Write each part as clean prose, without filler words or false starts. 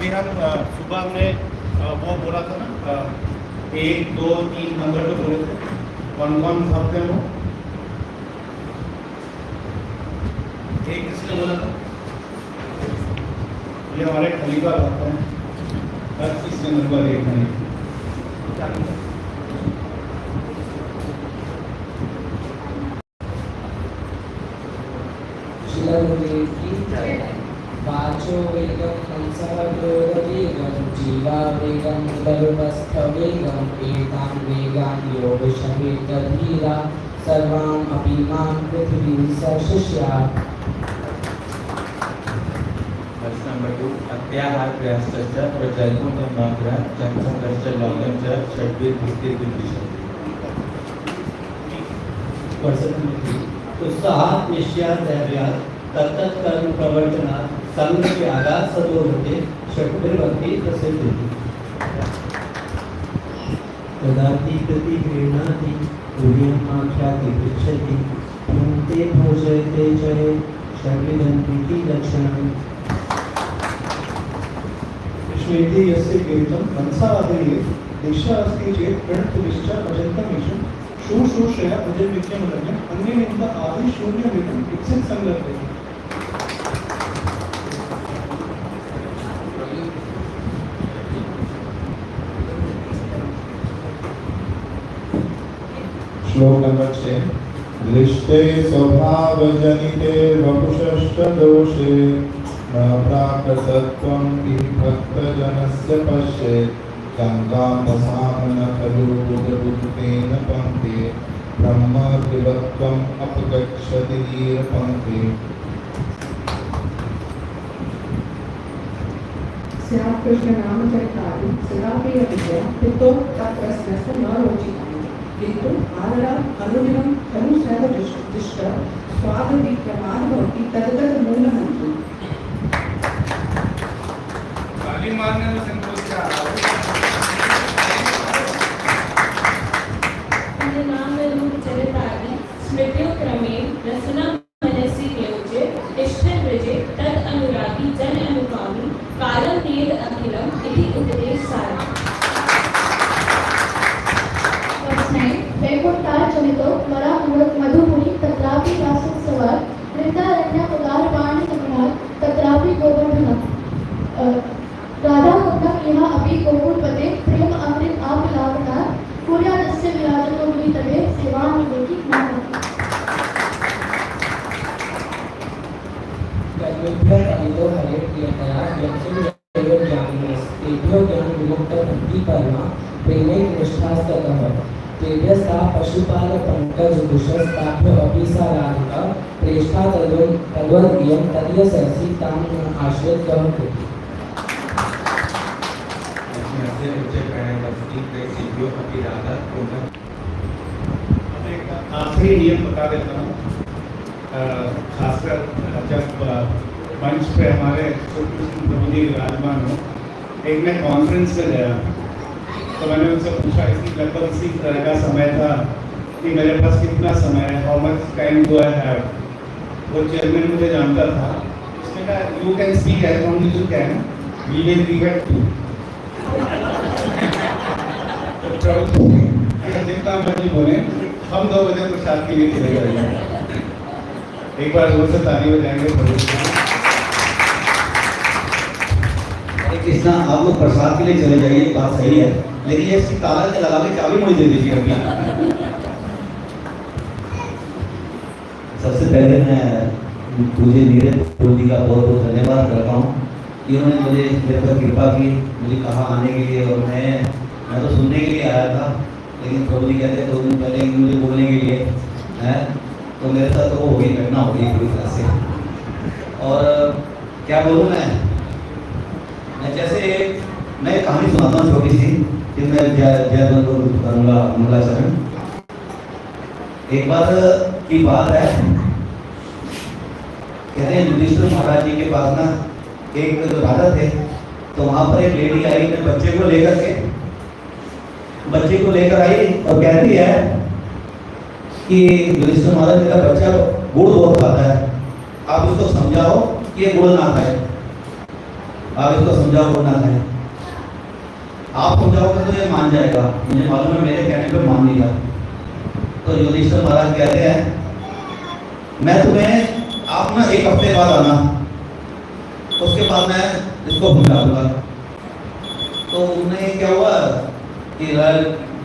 अभी हम सुबह हमने वो बोला था ना 1 2 3 नंबर पे बोले थे, कौन कौन भागते हैं वो? एक किसने बोला था? ये हमारे खलीफा भागते हैं, हर किसने नंबर 1 नहीं। वाचो वेगम हंसवेगम जीवा वेगम सर्वस्थवेगम एतां वेगान् योगशमेतधीरा सर्वान् अपि मां पृथिवीं सशिष्यात्। Verse number 2. अत्याहार प्रयासश्च प्रजल्पनं मात्रा जनसंघर्ष लौल्यं च षड्भिः भक्तिर्विद्विषति। Verse number 3. उत्साहात् निश्चयात् धैर्यात् तत्तत् कर्म प्रवर्तनात् संग के आगाज सदो होते षड्भिर्भक्ति प्रसिद्धि। तदाति प्रति गृह्णाति तुर्यम् आख्याति पृच्छति पुंते भोजयते च षड्विधं प्रीति लक्षणम्। कृष्णेति यस्य कीर्तनं मनसावादये दीक्षा अस्ति चेत् प्रणतुलिश्च अजन्तमीशं शूश्रूषया अजन्मित्यमदन्यम् अन्येनैव आदि शून्यमिदं विकसित संगते। श्लोक नंबर 6। दृष्टे स्वभावजनिते वपुषश्च दोषे न प्राकृतत्वं हि भक्तजनस्य पश्येत् गङ्गामसामन खलु बुधबुद्धेन पङ्क्ते ब्रह्मदिवत्वम् अपगच्छति नीरपङ्क्ते। श्रीकृष्ण नामचरितानि सदापि विद्या पितोक्तप्रश्नस्य न रोचितानि किन्तु आदरात् अनुदिनं खलु सर्वदृष्ट स्वादविक्रमान् भवति तद्गत मूलमन्त्रम्। ताली मारने में संतोष क्या चरितानि स्मृत्युक्रमेण रसना मनसि नियोज्य तिष्ठन् व्रजे तद् अनुरागी जन अनुगामी कालं वेद अखिलम् इति उपदेशसारः। वैकुंठार्चनितो मरा मधुपुरी तत्रापि रासोत्सवात् वृन्दारण्यपदार्पाणसमनात् तत्रापि गोवर्धनम्। राधाकुण्डं यः अपि गोकुलपते प्रेम अमृत आप्लावनात् कुर्यादस्य विराजतो वितते सेवानिवेदि नाम। कल्पेभ्यो हरे प्रियतया यक्षिणो ज्ञानिनस्तेभ्यो ज्ञानविमुक्तभक्तिपरमा प्रेमे निष्ठास्ततः तेभ्यस्ता पशुपालपङ्कजभूषस्ताभ्यो अपि सा राधिका प्रेष्ठा तद्वद्गियं तदीयसरसि तां आश्रित्य कृति। आखिरी नियम बता देता हूँ, खासकर जब मंच पे हमारे प्रभु जी विराजमान हो। एक मैं कॉन्फ्रेंस में गया तो मैंने उनसे पूछा, लगभग इसी तरह का समय था कि मेरे पास कितना समय है, how much time do I have. वो चेयरमैन मुझे जानता था, उसने कहा you can speak as long as you can, we will leave at 2। तो प्रभु जितना मर्जी बोले, हम 2 बजे प्रसाद के लिए चले जाएंगे। एक बार जोर से ताली बजाएंगे प्रभु। कृष्णा आप लोग प्रसाद के लिए चले जाइए, बात सही है, लेकिन ये इसकी ताला के लगा के चाबी मुझे दे दीजिए अभी। सबसे पहले मैं पूज्य नीरज जी का बहुत बहुत धन्यवाद करता हूँ कि उन्होंने मुझे मेरे पर कृपा की, मुझे कहा आने के लिए। और मैं तो सुनने के लिए आया था, लेकिन प्रभु जी कहते 2 दिन पहले मुझे बोलने के लिए है, तो मेरे साथ तो वो हो गई, घटना हो गई पूरी तरह से। और क्या बोलूँ मैं जैसे मैं एक कहानी सुनाता हूँ छोटी सी, कि मैं जय करूँगा मंगलाचरण। एक बार की बात है, कहते हैं युधिष्ठिर महाराज जी के पास ना एक जो राजा थे, तो वहाँ पर एक लेडी आई अपने बच्चे को लेकर आई और कहती है कि युधिष्ठिर महाराज मेरा बच्चा गुड़ बहुत खाता है, आप उसको समझाओ कि ये गुड़ ना खाए। आप इसको समझाओ वो ना खाए। आप समझाओगे तो ये मान जाएगा, मुझे मालूम है मेरे कहने पे मान लिया। तो युधिष्ठिर महाराज कहते हैं मैं तुम्हें आप ना 1 हफ्ते बाद आना, उसके बाद मैं इसको भुला दूंगा। तो उन्हें क्या हुआ कि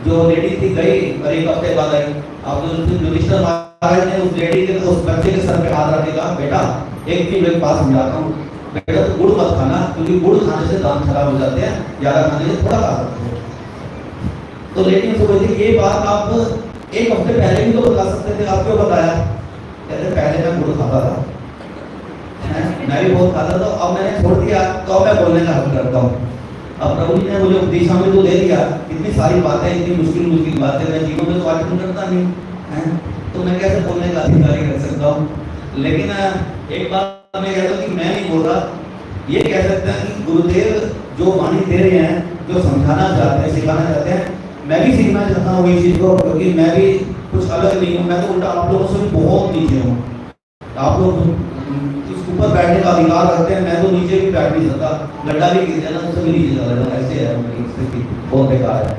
जो लेडी थी गई और 1 हफ्ते बाद आई। अब युधिष्ठिर महाराज ने उस लेडी के उस बच्चे के सर पे हाथ रख के कहा बेटा एक चीज मेरे पास समझाता हूँ, बेटा तो गुड़ मत खाना, क्योंकि गुड़ खाने से दांत खराब हो जाते हैं, ज्यादा खाने से थोड़ा खा सकते हो। तो लेडी ने बोली ये बात आप 1 हफ्ते पहले भी तो बता सकते थे, आप क्यों बताया? कहते पहले मैं गुड़ खाता था, मैं भी बहुत खाता था, अब मैंने छोड़ दिया तो अब मैं बोलने का हक करता हूँ। अब प्रभु जी ने मुझे उपदेशामृत तो दे दिया, इतनी सारी बातें, इतनी मुश्किल बातें मैं जीवन में तो आचरण करता नहीं है, तो मैं कैसे बोलने का अधिकारी कर सकता हूँ? लेकिन एक बात मैं कहता हूँ कि मैं नहीं बोल रहा, ये कह सकते हैं कि गुरुदेव जो वाणी दे रहे हैं, जो समझाना चाहते हैं, सिखाना चाहते हैं, मैं भी सीखना चाहता हूँ इस चीज़ को, क्योंकि मैं भी कुछ अलग नहीं हूँ, मैं तो उल्टा आप लोगों से भी बहुत नीचे हूँ। आप लोग ऊपर बैठने का अधिकार रखते हैं, मैं तो नीचे भी बैठ नहीं सकता, गड्ढा भी गिर जाना तो सभी नीचे चला जाना, ऐसे है मेरी स्थिति, बहुत बेकार है।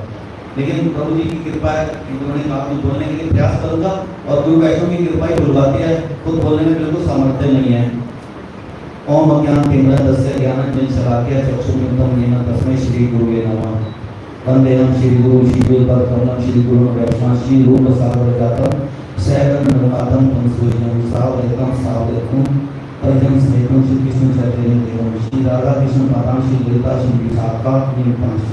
लेकिन प्रभु जी की कृपा है कि उन्होंने कहा कुछ बोलने के लिए प्रयास करूंगा, और गुरु वैष्णव की कृपा ही बुलवाती है, खुद बोलने में बिल्कुल सामर्थ्य नहीं है। ओम अज्ञान तिमिरस्य ज्ञानञ्जनशलाकया चक्षुरुन्मिलितं येन तस्मै श्री गुरुवे नमः। वंदेहं श्री गुरु श्रीगुरुपरकमलं श्री गुरु वैष्णव श्री रूप सागर जातम सैकं नरकातं तम सूर्यं सावधकं सावधकं परिजन सहितं श्री कृष्ण चैतन्य देवं श्री राधा कृष्ण पादां श्री ललिता श्री विशाखा नीलकंठ।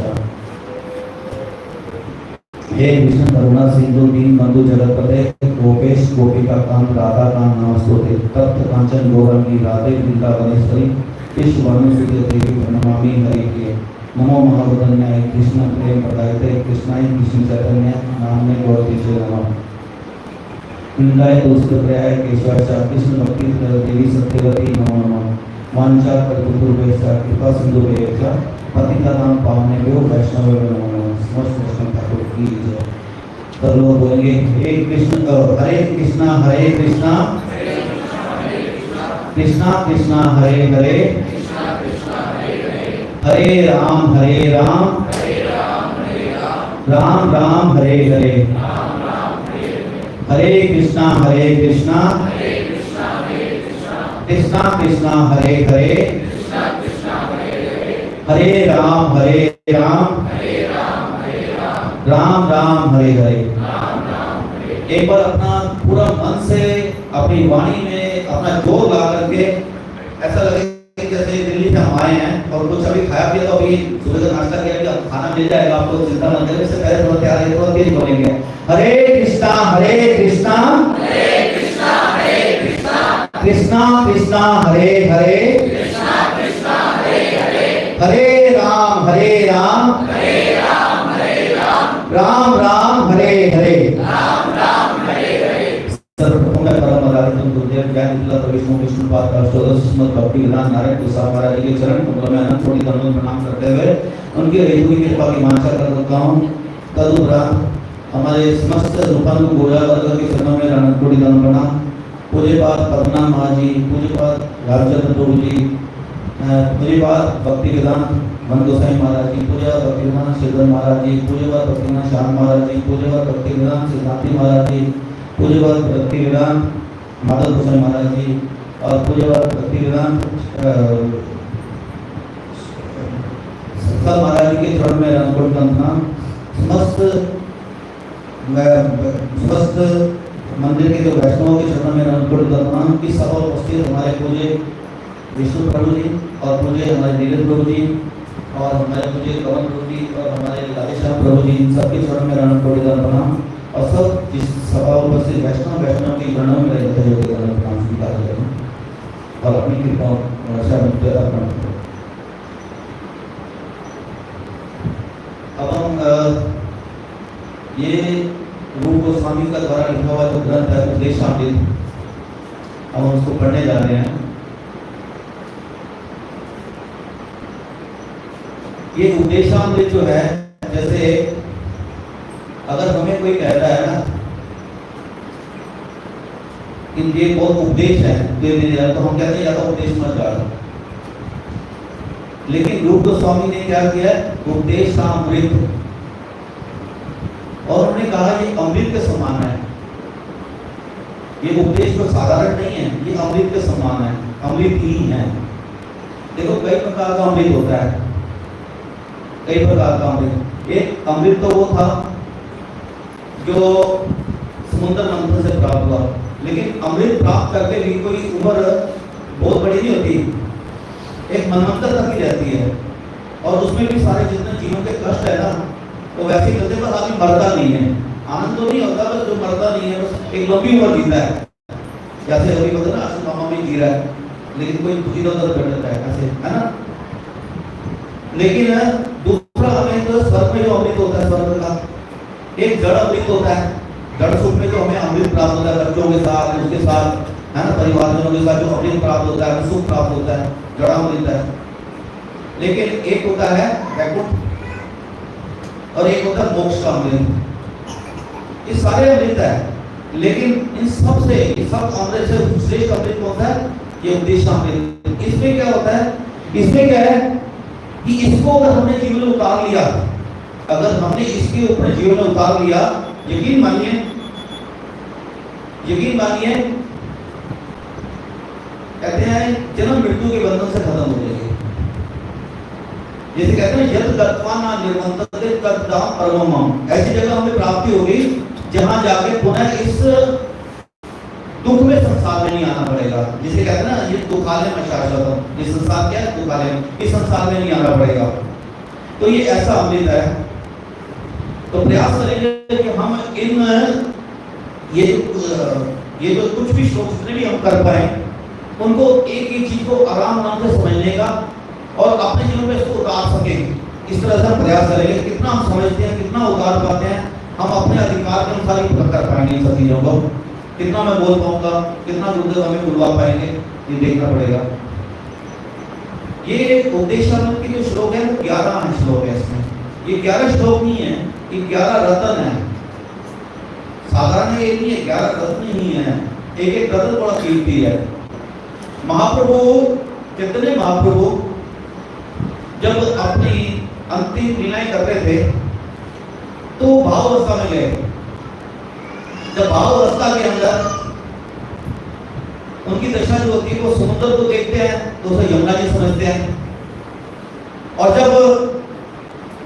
हे विष्णु करुणा सिंधु दीन बंधु जगतपते गोपेश गोपिका कांत राधा कांत नमस्तुते तप्त कांचन गौरंगी राधे वृंदावनेश्वरी कृष्ण वनुसुते देवी प्रणमामि हरि प्रिय नमो महावदन्याय कृष्ण प्रेम प्रदायते कृष्णाय कृष्ण चैतन्य नामने गौरतीचे नमः। वृंदाय तुलसीप्रियाय केशवाय कृष्ण भक्ति देवी सत्यवती नमो नमः। वांछा कल्पतरुभ्यश्च कृपा सिंधुभ्यश्च पतितानां पावनेभ्यो वैष्णवेभ्यो नमो नमः। समस्त वैष्णव ठाकुर की जय। सब लोग बोलेंगे हे कृष्ण हरे कृष्णा कृष्णा कृष्णा हरे हरे हरे राम राम राम हरे हरे हरे कृष्णा कृष्णा कृष्णा हरे हरे हरे राम राम राम हरे हरे। एक बार अपना पूरा मन से अपनी वाणी में अपना जोर ला करके ऐसा लगे कि जैसे दिल्ली से हम आए हैं और कुछ अभी खाया पिया, तो अभी सुबह का नाश्ता किया, अभी खाना मिल जाएगा आपको, चिंता मत करिए, इससे पहले थोड़ा तैयार है, थोड़ा तेज बोलेंगे हरे कृष्णा कृष्णा कृष्णा हरे हरे हरे राम राम राम हरे हरे। सर्वप्रथम मैं परम आराध्य गुरुदेव ज्ञानविलास विष्णु विष्णुपाद अष्टोदश श्रीमद् भक्ति वेदांत नारायण प्रसाद महाराज जी के चरण कमल में अनंत कोटि दंडवत प्रणाम करते हुए उनके रेतु की कृपा की वांछा करता हूँ। तदुपरांत हमारे समस्त रूपानु गोरा वर्ग के चरणों में अनंत कोटि दंड प्रणाम। पूज्यपाद पद्मनाभ महाराज जी, पूज्यपाद रामचंद्र प्रभु जी, पूज्यपाद भक्ति वेदांत मन गोसाई महाराज जी, पूज्यपाद भक्ति वेदांत श्रीधर महाराज जी, पूज्यपाद भक्ति वेदांत श्याम महाराज जी, पूज्यपाद भक्ति वेदांत सिद्धांति महाराज जी, पूज्यपाद भक्ति वेदांत माधव गोसाई महाराज जी, और पूज्यपाद भक्ति वेदांत सब महाराज जी के चरण में अनंत प्रणाम। समस्त मंदिर के जो वैष्णवों के चरणों में अनंत प्रणाम की सभा उपस्थित हमारे पूज्य विष्णु प्रभु जी और पूज्य हमारे नीरज प्रभु जी और हमारे पूज्य कमल प्रभु जी और हमारे राधेश्याम प्रभु जी, सबके चरण में अनंत प्रणाम। और सब जिस सभा उपस्थित वैष्णव के चरणों में रहते हैं प्रणाम स्वीकार करें और अपनी कृपा अर्पण करें। अब हम ये रूप गोस्वामी का द्वारा लिखा हुआ जो ग्रंथ है उपदेशामृत, हम उसको पढ़ने जा रहे हैं। ये उपदेशामृत जो है, जैसे अगर हमें कोई कहता है ना कि ये बहुत उपदेश है दे दे, तो हम कहते हैं या तो उपदेश मत जाओ, लेकिन रूप गोस्वामी ने क्या किया, उपदेश का अमृत, और उन्होंने कहा ये अमृत के समान है, ये उपदेश तो साधारण नहीं है, ये अमृत के समान है, अमृत ही है। देखो कई प्रकार का अमृत होता है, कई प्रकार का अमृत। एक अमृत तो वो था जो समुद्र मंथन से प्राप्त हुआ, लेकिन अमृत प्राप्त करके भी कोई उम्र बहुत बड़ी नहीं होती, एक मनवंतर तक ही रहती है, और उसमें भी सारे जितने जीवों के कष्ट है ना, तो वैसे करते पर आदमी मरता नहीं है, आनंद तो नहीं होता, बस जो मरता नहीं है बस एक लंबी उम्र जीता है। जैसे अभी बोलते ना आशु मामा भी जी रहा है, लेकिन कोई इधर उधर बैठ जाता है, ऐसे है ना। लेकिन दूसरा हमें तो स्वर्ग में जो अमृत होता है, स्वर्ग का एक जड़ अमृत होता है, जड़ सुख में जो हमें अमृत प्राप्त होता है, बच्चों के साथ, उसके साथ, है ना, परिवारजनों के साथ जो अमृत प्राप्त होता है, सुख प्राप्त होता है, जड़ा अमृत है। लेकिन एक होता है वैकुंठ और एक होता है मोक्ष का अमृत। ये सारे अमृत है, लेकिन इन सब से, सब अमृत से श्रेष्ठ अमृत होता है ये उपदेश का अमृत। इसमें क्या होता है, इसमें क्या है कि इसको अगर हमने जीवन में उतार लिया, अगर हमने इसके ऊपर जीवन में उतार लिया, यकीन मानिए, यकीन मानिए, कहते हैं जन्म मृत्यु के बंधन से खत्म हो जाएंगे। जैसे कहते हैं यद गत्वा न निर्वंतते तद्धाम परमम, ऐसी जगह हमें प्राप्ति होगी जहां जाके पुनः इस दुख में संसार में नहीं आना पड़ेगा। जिसे कहते हैं ना ये दुखालय में शाश्वतम, ये संसार क्या है, दुखालय, इस संसार में नहीं आना पड़ेगा। तो ये ऐसा अमृत है। तो प्रयास करेंगे कि हम इन ये जो कुछ भी श्लोक जितने भी हम कर पाए, उनको एक एक चीज को आराम से समझने का और अपने जीवन में इसको उतार सकें। इस तरह से हम प्रयास करेंगे, कितना हम समझते हैं, कितना उतार पाते हैं, हम अपने अधिकार के अनुसार ही कर पाएंगे इन सब चीजों को। कितना मैं बोल पाऊंगा, कितना गुरुदेव हमें बुलवा पाएंगे, ये देखना पड़ेगा। ये उपदेशामृत के जो श्लोक है 11 श्लोक है इसमें। ये 11 श्लोक नहीं है, ये 11 रत्न है। साधारण ये नहीं है, 11 रत्न ही है, एक एक रत्न बड़ा कीमती है। महाप्रभु, कितने महाप्रभु जब अपनी अंतिम लीलाएं कर रहे थे तो भाव अवस्था में गए। जब भाव अवस्था के अंदर उनकी दशा जो होती है, वो समुद्र को देखते हैं तो उसे यमुना जी समझते हैं, और जब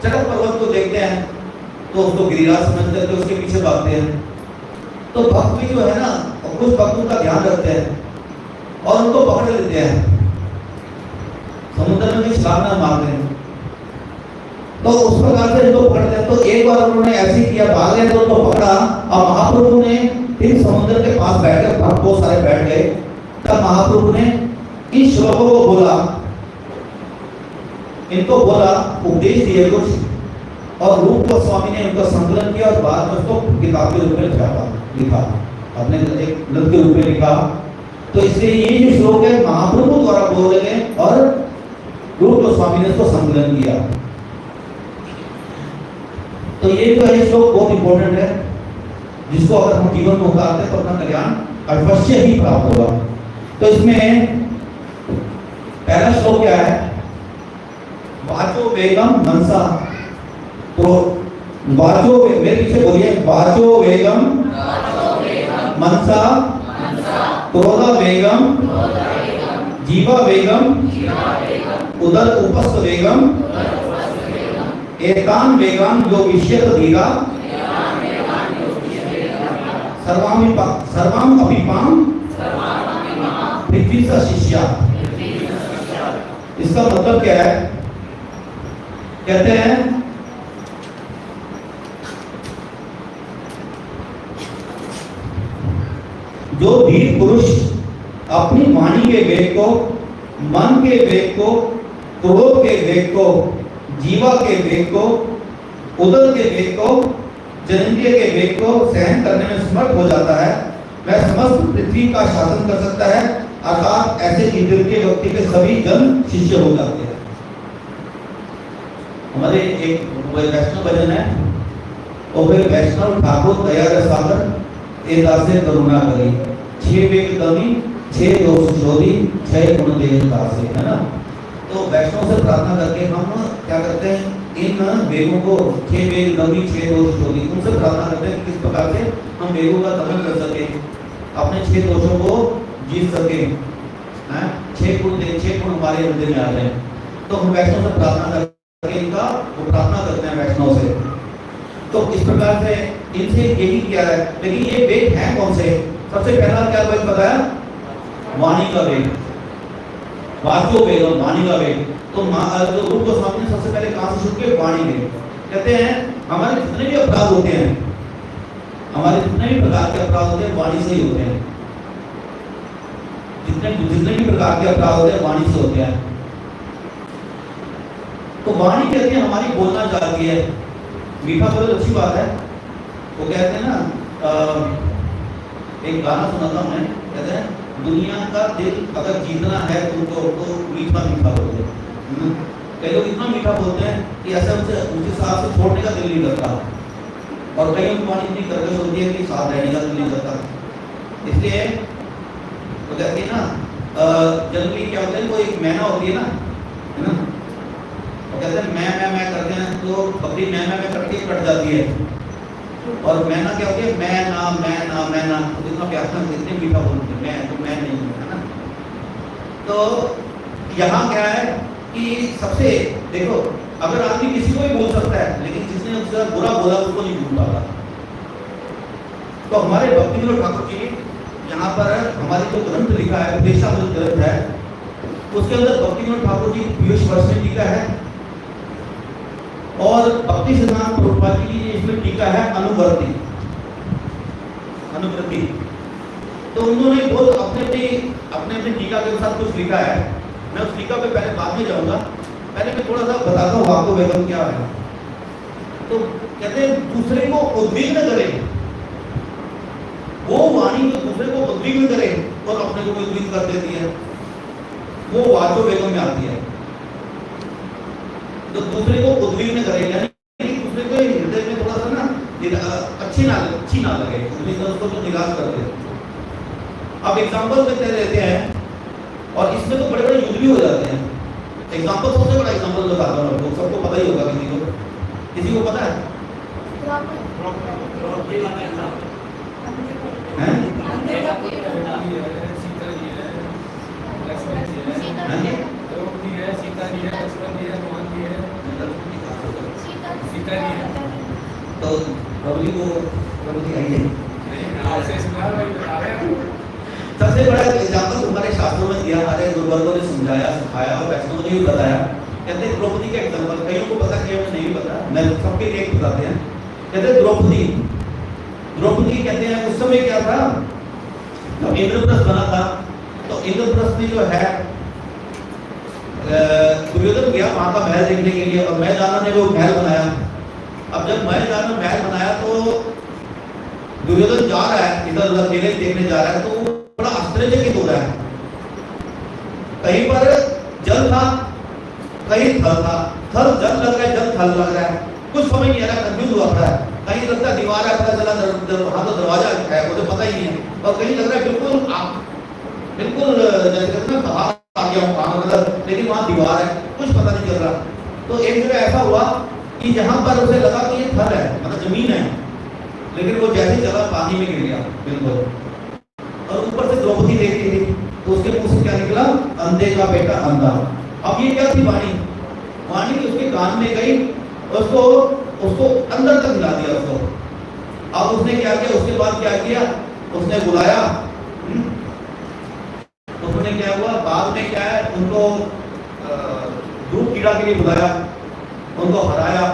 चरक पर्वत को देखते हैं तो उसको गिरिराज समझते हैं, तो उसके पीछे भागते हैं। तो भक्त भी जो है ना, कुछ भक्तों का ध्यान रखते हैं और उनको पकड़ लेते हैं, समुद्र में भी छलांग ना मारते हैं। तो उस प्रकार से इनको पकड़ते हैं। तो एक बार उन्होंने ऐसे किया, भाग गए तो उनको पकड़ा, और महाप्रभु ने फिर समुद्र के पास बैठ कर, भक्त बहुत सारे बैठ गए। तब महाप्रभु ने इन श्लोकों को बोला, इनको बोला, उपदेश दिए कुछ, और रूप गोस्वामी ने उनका संकलन किया और बाद में उसको किताब के रूप में लिखा, अपने एक ग्रंथ के रूप में लिखा। तो इसलिए ये जो श्लोक है महाप्रभु द्वारा बोले गए और रूप गोस्वामी ने इसको संकलन किया। तो ये जो है श्लोक बहुत इंपॉर्टेंट है, जिसको अगर हम जीवन में उतारते हैं तो अपना कल्याण अवश्य ही प्राप्त होगा। तो इसमें पहला श्लोक क्या है, वाचो वेगम मनसा, तो वाचो, मेरे पीछे बोलिए, वाचो वेगम मनसा, क्रोधा वेगम, जीवा वेगम, उदर उपस्थ वेगम, एतान वेगान जो विषयत धीरा, सर्वाम अभिपाम पृथ्वी सा शिष्या। इसका मतलब क्या है, कहते हैं जो धीर पुरुष अपनी वाणी के वेग को, मन के वेग को, क्रोध के वेग को, जीवा के वेग को, उदर के वेग को, जननेंद्रिय के वेग को सहन करने में समर्थ हो जाता है, वह समस्त पृथ्वी का शासन कर सकता है। अर्थात ऐसे इंद्रिय व्यक्ति के सभी जन शिष्य हो जाते हैं। हमारे एक वैष्णव भजन है, और फिर वैष्णव ठाकुर दया रसागर ए दासे करुणा करी, 6 वेग कमी 6 दोष शोधी 6 गुण देह दासे, है ना। तो वैष्णव से प्रार्थना करके हम क्या करते हैं, इन वेगों को 6 वेग नवी 6 दोष होगी उनसे प्रार्थना करते हैं कि किस प्रकार से हम वेगों का दमन कर सके, अपने 6 दोषों को जीत सके। 6 गुण हमारे हृदय में आ जाए। तो हम वैष्णव से प्रार्थना करके इनका वो प्रार्थना करते हैं वैष्णव से। तो इस प्रकार से इनसे यही किया है। लेकिन ये वेग है कौन से? सबसे पहला क्या वेग बताया? वाणी का वेग, वाचो वेग और वाणी का वेग। तो रूप गोस्वामी ने सबसे पहले कहां से शुरू किया? वाणी में। कहते हैं हमारे जितने भी अपराध होते हैं, हमारे जितने भी प्रकार के अपराध होते हैं वाणी से ही होते हैं। जितने भी प्रकार के अपराध होते हैं वाणी से होते हैं। तो वाणी कहते हैं हमारी बोलना चाहती है। मीठा बोले अच्छी बात है। वो कहते हैं ना, एक गाना सुनाता हूं मैं, कहते हैं दुनिया का दिल अगर जीतना है तुमको तो मीठा मीठा बोलो। कई लोग इतना मीठा बोलते हैं कि ऐसा उनके साथ से छोड़ने का दिल नहीं करता, और कईयों की वाणी इतनी कर्कश होती है कि साथ रहने का दिल नहीं करता। इसलिए वो कहते हैं ना, जनरली क्या होता है, वो एक मैना होती है ना, वो कहते हैं मैं करते हैं तो बकरी मैं करके कट जाती है, और मैना क्या होती है? मैं ना तो इतना प्यार से इतने मीठा बोलते हैं, मैं नहीं, है ना। तो यहाँ क्या है कि सबसे देखो, अगर आदमी किसी को भी बोल सकता है, लेकिन जिसने उसका बुरा बोला उसको नहीं भूल पाता। तो हमारे भक्ति विनोद ठाकुर जी यहाँ पर हमारे जो ग्रंथ लिखा है, उपदेशामृत ग्रंथ है, उसके अंदर भक्ति विनोद ठाकुर जी पीयूष वर्ष में टीका है, और भक्ति सिद्धांत प्रभुपाद जी की इसमें टीका है अनुवर्ती अनुवृत्ति। तो उन्होंने बहुत अपने टीका के साथ कुछ लिखा है। मैं उस टीका पे पहले बाद में जाऊंगा, पहले मैं थोड़ा सा बताता हूँ आपको वेगम क्या है। तो कहते हैं दूसरे को उद्विग्न करे, वो वाणी जो दूसरे को उद्विग्न करे और अपने को उद्विग्न कर देती है, वो वाचो वेगम में आती है। तो दूसरे को उद्विग्न करे, यानी दूसरे को हृदय में थोड़ा सा ना अच्छी ना लगे, उसको तो निराश कर दे। अब एग्जांपल देते हैं, और इसमें तो बड़े बड़े युद्ध भी हो जाते हैं। एग्जांपल, सबसे बड़ा एग्जांपल बताता हूँ आपको, सबको पता ही होगा, किसी को पता है? तो प्रभु जी आइए। सबसे बड़ा एग्जाम्पल हमारे शास्त्रों में दिया, हमारे गुरुवर्गों ने समझाया, सिखाया, और वैष्णव ने भी बताया। कहते हैं द्रौपदी का एग्जाम्पल, कईयों को पता, कईयों को नहीं पता, मैं सबके लिए एक बताते हैं। कहते हैं द्रौपदी कहते हैं उस समय क्या था, जब इंद्रप्रस्थ बना था, तो इंद्रप्रस्थ में जो है दुर्योधन गया वहां का महल देखने के लिए, और मैदाना ने वो महल बनाया। अब जब मैदाना महल बनाया तो दुर्योधन जा रहा है इधर उधर मेले देखने जा रहा है, तो बड़ा आश्चर्यचकित हो रहा है। कहीं पर जल था, कहीं थल था, थल जल लग रहा है, जल थल लग रहा है, कुछ समझ नहीं आ रहा, कंफ्यूज हुआ पड़ा है। कहीं लगता है दीवार है, पता चला वहां तो दरवाजा है, वो तो पता ही नहीं है, और कहीं लग रहा है बिल्कुल जैसे कहते हैं बाहर आ गया हूँ, लेकिन वहां दीवार है, कुछ पता नहीं चल रहा। तो एक जगह ऐसा हुआ कि जहां पर उसे लगा कि ये थल है, मतलब जमीन है, लेकिन वो जैसे चला पानी में गिर गया बिल्कुल, और ऊपर से द्रौपदी देख रही थी, तो उसके मुंह से क्या निकला? अंधे का बेटा अंधा। अब ये क्या थी? वाणी की उसके कान में गई, उसको अंदर तक हिला दिया उसको। अब उसने क्या किया? उसके बाद क्या किया? उसने बुलाया, उसने क्या हुआ बाद में क्या है, उनको धूप कीड़ा के लिए बुलाया, उनको हराया,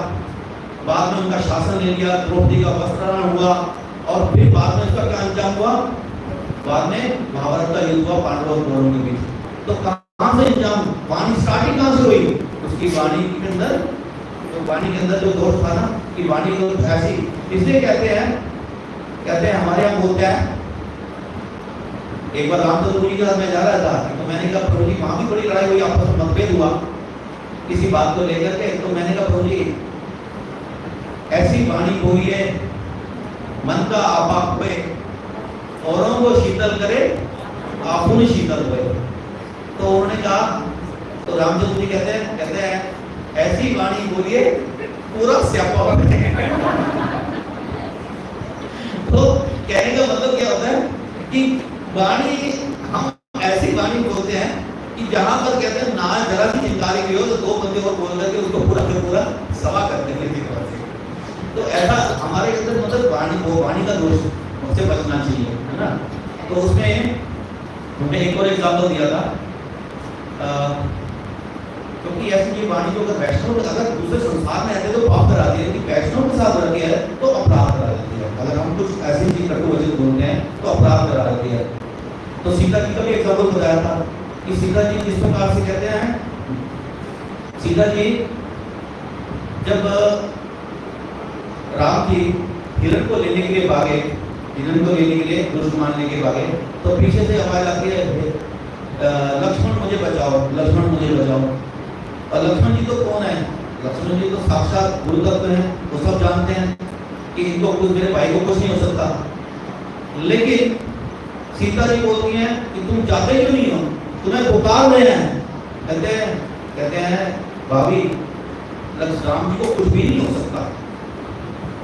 बाद में उनका शासन ले लिया, द्रौपदी का वस्त्राहरण हुआ, और फिर बाद में उसका क्या अंजाम हुआ? बाद में महाभारत का युद्ध हुआ पांडवों और कौरवों के बीच। तो कहां से अंजाम? वाणी स्टार्टिंग कहां से हुई? उसकी वाणी के अंदर, तो वाणी के अंदर जो दोष था ना, कि वाणी को ऐसी, इसलिए कहते हैं हमारे यहाँ बोलते हैं, एक बार रामचंद्र जी के साथ मैं जा रहा था, तो मैंने कहा प्रभु जी वहां भी बड़ी लड़ाई हुई, आपस में मतभेद हुआ किसी बात को लेकर के। तो मैंने कहा प्रभु जी ऐसी वाणी बोली है, मन का आपाप पे, औरों को शीतल करे, आपुन शीतल हुए। तो उन्होंने कहा, तो रामचंद्र जी कहते हैं ऐसी वाणी बोलिए पूरा स्यापा हो जाए। तो कहने का मतलब क्या होता है कि वाणी, हम ऐसी वाणी बोलते हैं कि जहां पर कहते हैं ना जरा सी चिंगारी की हो तो दो बंदे और बोल करके उसको पूरा के पूरा सवा कर देंगे की तरह से। तो ऐसा हमारे अंदर मतलब वाणी का दोष उससे बचना चाहिए, है ना। तो उसमें हमने एक और एग्जाम्पल दिया था, क्योंकि ऐसी ये वाणी जो अगर वैष्णव अगर दूसरे संसार में रहते तो पाप करा दिए, कि वैष्णव के साथ रहती है तो अपराध करा देती है। अगर हम कुछ ऐसी चीज कटु वचन बोलते हैं तो अपराध करा देती है। तो सीता जी का भी एग्जाम्पल बताया था कि सीता जी किस प्रकार से कहते हैं, सीता जी जब राम जी हिरण को लेने के लिए भागे, हिरण को लेने के लिए दुष्ट मानने के भागे, तो पीछे से आवाज आती है लक्ष्मण मुझे बचाओ, लक्ष्मण मुझे बचाओ। और लक्ष्मण जी तो कौन है? लक्ष्मण जी तो साक्षात गुरु तत्व हैं, वो सब जानते हैं कि इनको कुछ, मेरे भाई को कुछ नहीं हो सकता। लेकिन सीता जी बोलती हैं कि तुम जाते क्यों नहीं हो, तुम्हें पुकार रहे हैं। कहते हैं भाभी राम जी को कुछ भी नहीं हो सकता,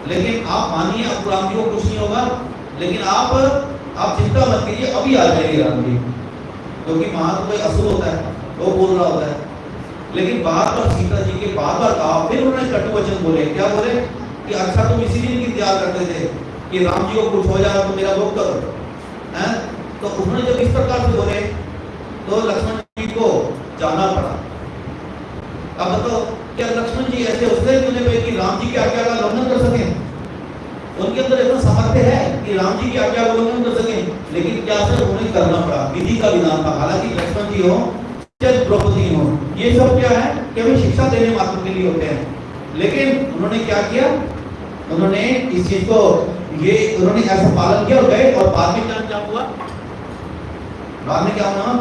लेकिन आप मानिए अब राम जी को कुछ नहीं होगा, लेकिन आप चिंता मत कीजिए, अभी आ जाएंगे राम जी। क्योंकि वहां तो कोई असुर होता है, वो बोल रहा होता है। लेकिन बार बार सीता जी के बार बार कहा, फिर उन्होंने कटु वचन बोले। क्या बोले कि अच्छा तुम इसी दिन की इंतजार करते थे कि राम जी को कुछ हो जाए तो मेरा भोग करो, हैं? तो उन्होंने जब इस प्रकार से बोले तो लक्ष्मण जी को जाना पड़ा। अब बताओ क्या लक्ष्मण जी ऐसे उसने बोले कि राम जी की आज्ञा का उल्लंघन कर सके? उनके अंदर इतना सामर्थ्य है कि राम जी की आज्ञा का उल्लंघन कर सके, लेकिन क्या सर उन्हें करना पड़ा, विधि का विधान था। हालांकि लक्ष्मण जी हो चाहे द्रौपदी हो, ये सब क्या है कि हमें शिक्षा देने मात्र के लिए होते हैं। लेकिन उन्होंने क्या किया, उन्होंने इस चीज को उन्होंने ऐसा पालन किया और गए। और बाद में क्या हुआ, बाद में क्या हुआ,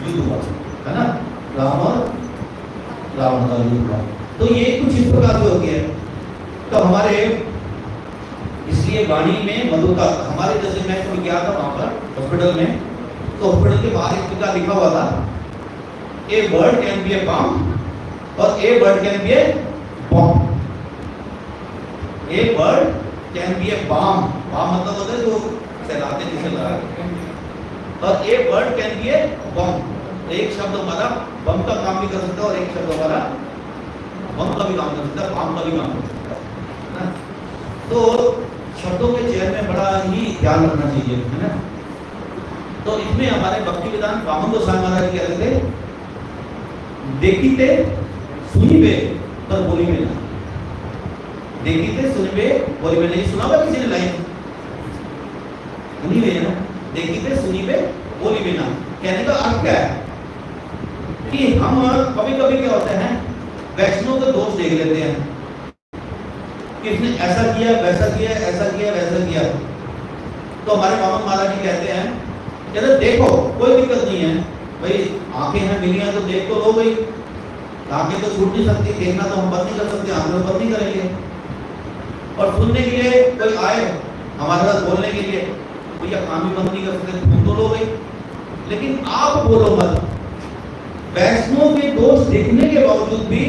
युद्ध हुआ, है ना, राम और रावण का युद्ध हुआ। तो ये कुछ इस प्रकार से हो गया। तो हमारे इसलिए वाणी में मधुरता, हमारे जैसे मैं कभी गया था वहां पर हॉस्पिटल में, तो हॉस्पिटल के बाहर एक जगह लिखा हुआ था, a word can be a balm और a word can be a bomb. A word can be a balm, balm मतलब होता है जो फैलाते जिसे लगा, और a word can be a bomb. एक शब्द हमारा बम का काम भी कर सकता है और एक शब्द हमारा बम का भी काम कर सकता है, बम का भी काम कर सकता है ना। तो शब्दों के चयन में बड़ा ही ध्यान रखना चाहिए, है ना। तो इसमें हमारे भक्ति वेदांत वामन गोस्वामी महाराज जी कहते थे, देखिते सुनिबे पर बोलिबे ना, देखिते सुनिबे बोलिबे नहीं। सुना होगा किसी ने लाइन, सुनिबे ना, देखिते सुनिबे बोलिबे ना। कहने का अर्थ क्या है कि हम कभी कभी क्या होते हैं, वैष्णव का दोष देख लेते हैं कि इसने ऐसा किया, वैसा किया, ऐसा किया, वैसा किया। तो हमारे वामन महाराज जी कहते हैं, कहते देखो कोई दिक्कत नहीं है भाई, आंखें हैं मिली हैं तो देख तो लो भाई, आंखें तो छूट नहीं सकती, देखना तो हम बंद नहीं कर सकते, आंखें तो बंद नहीं करेंगे। और सुनने के लिए कोई आए हमारे साथ बोलने के लिए, भैया काम भी बंद नहीं कर सकते, सुन तो लो भाई, लेकिन आप बोलो मत। वैष्णव के दोष देखने के बावजूद भी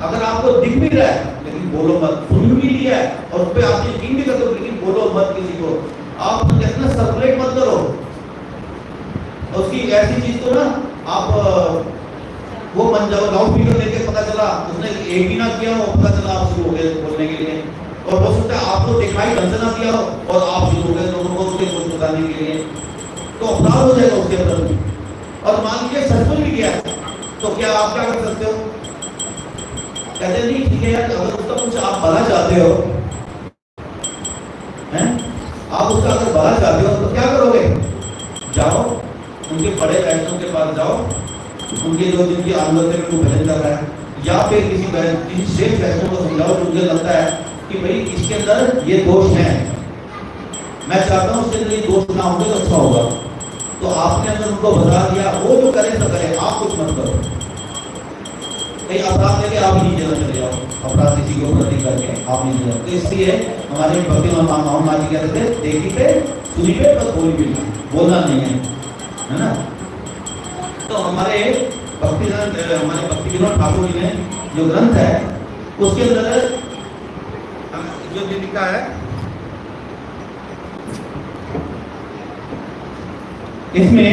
अगर आपको दिख भी रहा है लेकिन बोलो मत, सुन भी लिया है और उस पर आप यकीन भी करते हो लेकिन बोलो मत किसी को। आप तो कहते हैं सर्कुलेट मत करो उसकी ऐसी चीज को ना, आप वो बन जाओ। लाउड स्पीकर लेके पता चला उसने एक भी ना किया हो, पता चला आप शुरू हो गए बोलने के लिए। और हो सकता है आपको दिखाई ढंग से ना दिया हो और आप शुरू हो गए लोगों को उसके कुछ बताने के लिए, तो अपराध हो जाएगा उसके अंदर। और मान लीजिए सचमुच भी किया तो क्या आप क्या कर सकते हो? कहते नहीं ठीक है यार, अगर उसका कुछ आप भला चाहते हो, हैं आप उसका अगर भला चाहते हो तो क्या करोगे? जाओ उनके बड़े वैष्णव के पास जाओ, उनके जो जिनकी आंदोलन में वो भजन कर रहा है, या फिर किसी श्रेष्ठ वैष्णव को समझाओ जो मुझे लगता है कि भाई इसके अंदर ये दोष है, मैं चाहता हूँ उसके अंदर ये दोष ना होगा तो अच्छा होगा। तो आपने अगर उनको बता दिया, वो जो करे तो करे, आप कुछ मत करो। कहीं अपराध करके आप नहीं जेल चले जाओ, अपराध किसी को प्रति करके आप नहीं जाओ। तो इसलिए हमारे भक्ति महात्मा जी कहते थे, देखी पे सुनी पे पर बोली भी नहीं, बोलना नहीं है, है ना। तो हमारे हमारे भक्ति विनोद ठाकुर जी ने जो ग्रंथ है उसके अंदर जो लिखा है, इसमें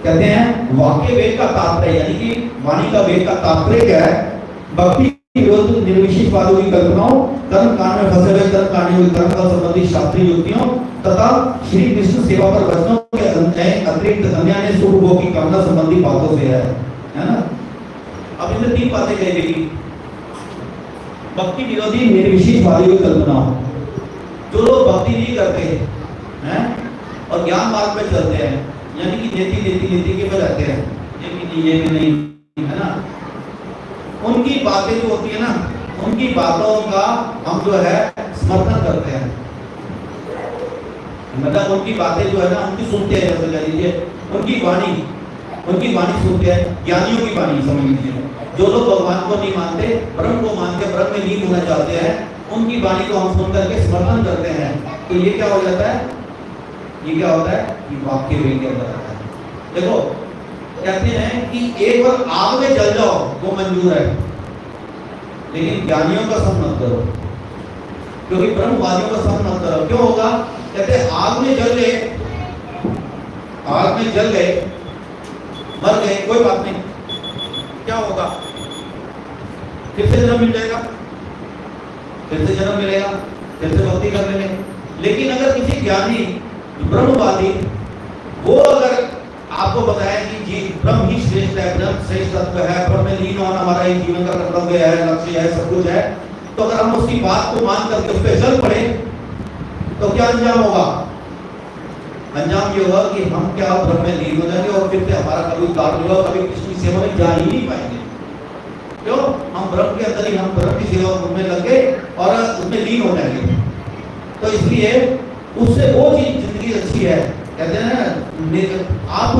कहते हैं वाक्य वेद का तात्पर्य, यानी कि वाणी का वेद का तात्पर्य क्या है? भक्ति विरोध निर्विशेषवादों की कल्पनाओं, कर्म कांड में फंसे हुए कर्म कांडियों की कर्म का संबंधी शास्त्रीय युक्तियों तथा श्री कृष्ण सेवा पर वचनों के अतिरिक्त अन्य अन्य शुभ भोग की कामना संबंधी बातों से है ना। अब इसमें तीन बातें कही गई। भक्ति विरोधी निर्विशेषवादियों की कल्पनाओं, जो लोग भक्ति नहीं करते हैं और ज्ञान मार्ग में चलते हैं, यानी कि नीति के पर रहते हैं, ये भी नहीं, है ना, उनकी बातें जो होती है ना, उनकी बातों का हम जो है समर्थन करते हैं, मतलब उनकी बातें जो है ना उनकी सुनते हैं, जैसे कह लीजिए उनकी वाणी सुनते हैं, ज्ञानियों की वाणी समझ लीजिए। जो लोग भगवान को नहीं मानते, ब्रह्म को मान के ब्रह्म में लीन होना चाहते हैं, उनकी वाणी को हम सुन करके समर्थन करते हैं, तो ये क्या हो जाता है? ये क्या होता है कि वाक्य वेद के अंदर आता है। देखो कहते हैं कि एक बार आग में जल जाओ वो मंजूर है, लेकिन ज्ञानियों का संग मत करो, क्योंकि ब्रह्मवादियों का संग मत करो। क्यों होगा? कहते हैं आग में जल गए, मर गए, कोई बात नहीं, क्या होगा? फिर से जन्म मिल जाएगा, फिर से जन्म मिलेगा, फिर से भक्ति कर लेंगे। लेकिन अगर किसी ज्ञानी ब्रह्मवादी वो अगर आपको बताया कि जी ब्रह्म ही श्रेष्ठ है, ब्रह्म श्रेष्ठ तत्व है, ब्रह्म में लीन होना हमारा ही जीवन का कर्तव्य है, लक्ष्य है, सब कुछ है, तो अगर हम उसकी बात को मान करके उस पर चल पड़े तो क्या अंजाम होगा? अंजाम ये होगा कि हम क्या ब्रह्म में लीन हो जाएंगे और फिर से हमारा कभी उद्धार नहीं होगा, कभी कृष्ण की सेवा में जा ही नहीं पाएंगे। क्यों? हम ब्रह्म के अंदर ही, हम ब्रह्म की सेवा में लग गए और उसमें लीन हो जाएंगे। तो इसलिए उससे वो चीज जिंदगी अच्छी है। कहते हैं आप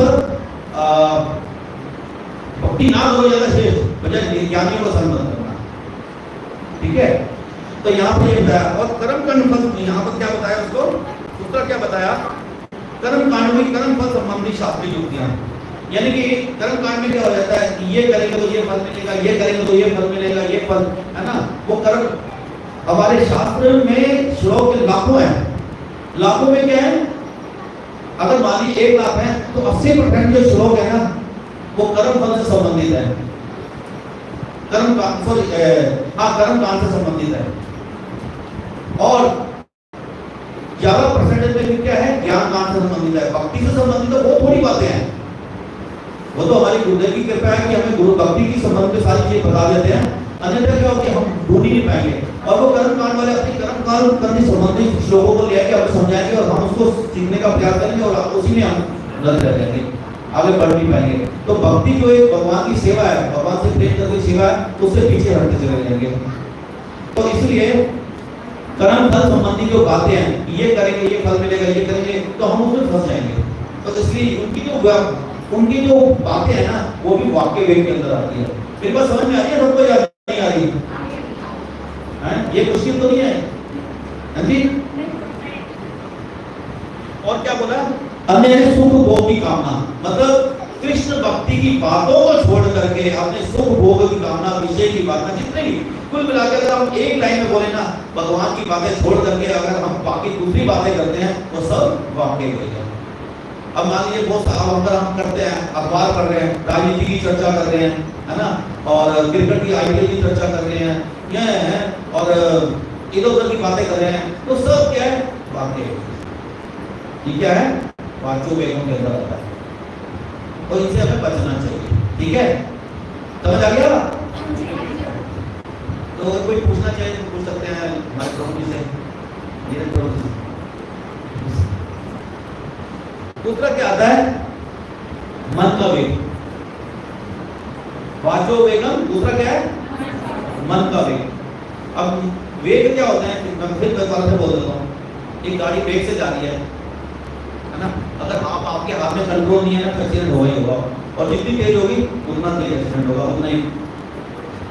भक्ति ना करो ज्यादा श्रेष्ठ, बजाय ज्ञानियों को सम्मान करना, ठीक है। तो यहाँ पर ये बताया, और कर्म कांड फल, यहाँ पर क्या बताया उसको, दूसरा क्या बताया? कर्म कांड में कर्म फल संबंधी शास्त्रीय युक्तियां, यानी कि कर्म कांड में क्या हो जाता है कि ये करेंगे तो ये फल मिलेगा, ये करेंगे तो ये फल मिलेगा, ये फल, है ना, वो कर्म। हमारे शास्त्र में श्लोक लाखों हैं, लाखों में क्या है? अगर मान लीजिए 1 लाख है तो 80% जो श्लोक है ना वो कर्म फल से संबंधित है, कर्म कांड से संबंधित है। और 11% में फिर क्या है? ज्ञान कांड से संबंधित है, भक्ति से संबंधित है। वो थोड़ी बातें हैं, वो तो हमारी गुरुदेव की कृपा है कि हमें गुरु भक्ति की संबंध में सारी चीजें बता देते हैं, अन्यथा क्या होगी हम ढूंढ ही नहीं पाएंगे। और वो कर्म कांड वाले अपनी कर्म कांड से संबंधित श्लोकों को लेकर हमें समझाएंगे और हम उसको सीखने का प्रयास करेंगे और उसी में हम लग रह जाएंगे, आगे बढ़ नहीं पाएंगे। तो भक्ति जो एक भगवान की सेवा है, भगवान से प्रेम करके सेवा है, उससे पीछे हटते चले जाएंगे। तो इसलिए कर्म फल संबंधी जो बातें हैं, ये करेंगे ये फल मिलेगा, ये करेंगे, तो हम उसमें फंस जाएंगे। तो इसलिए उनकी जो बातें हैं ना वो भी वाक्य वेद के अंदर आती है। मेरी बात समझ में आ रही है? सबको याद नहीं आ रही है? ये मुश्किल तो नहीं है, हाँ जी। और क्या बोला? अन्य सुख भोग की कामना, मतलब कृष्ण भक्ति की बातों को छोड़ करके अपने सुख भोग की कामना, विषय की बातें, जितने भी कुल मिलाकर अगर हम एक लाइन में बोले ना, भगवान की बातें छोड़ करके अगर हम बाकी दूसरी बातें करते हैं तो सब वाक्य वेद है। अब मान लीजिए बहुत अगर हम करते हैं, अखबार पढ़ रहे हैं, राजनीति की चर्चा कर रहे हैं, है ना, और क्रिकेट की आईपीएल की चर्चा कर रहे हैं, यह है, और इधर उधर की बातें कर रहे हैं, तो सब क्या है? वाक्य। ये क्या है? वाचो वेदों के अंदर आता है, तो इनसे हमें बचना चाहिए, ठीक है? समझ आ गया? तो अगर कोई पूछना चाहिए तो पूछ सकते हैं हमारे प्रभु जी से। दूसरा क्या आता है? मन का वेग, वाचो वेगम। दूसरा क्या है? मन का वेग। अब वेग क्या होता है? मैं फिर दोबारा से बोल देता हूँ। एक गाड़ी वेग से जा रही है ना, अगर आपके हाथ में कंट्रोल नहीं है ना तो एक्सीडेंट होगा ही होगा, और जितनी तेज होगी उतना तेज एक्सीडेंट होगा, उतना ही।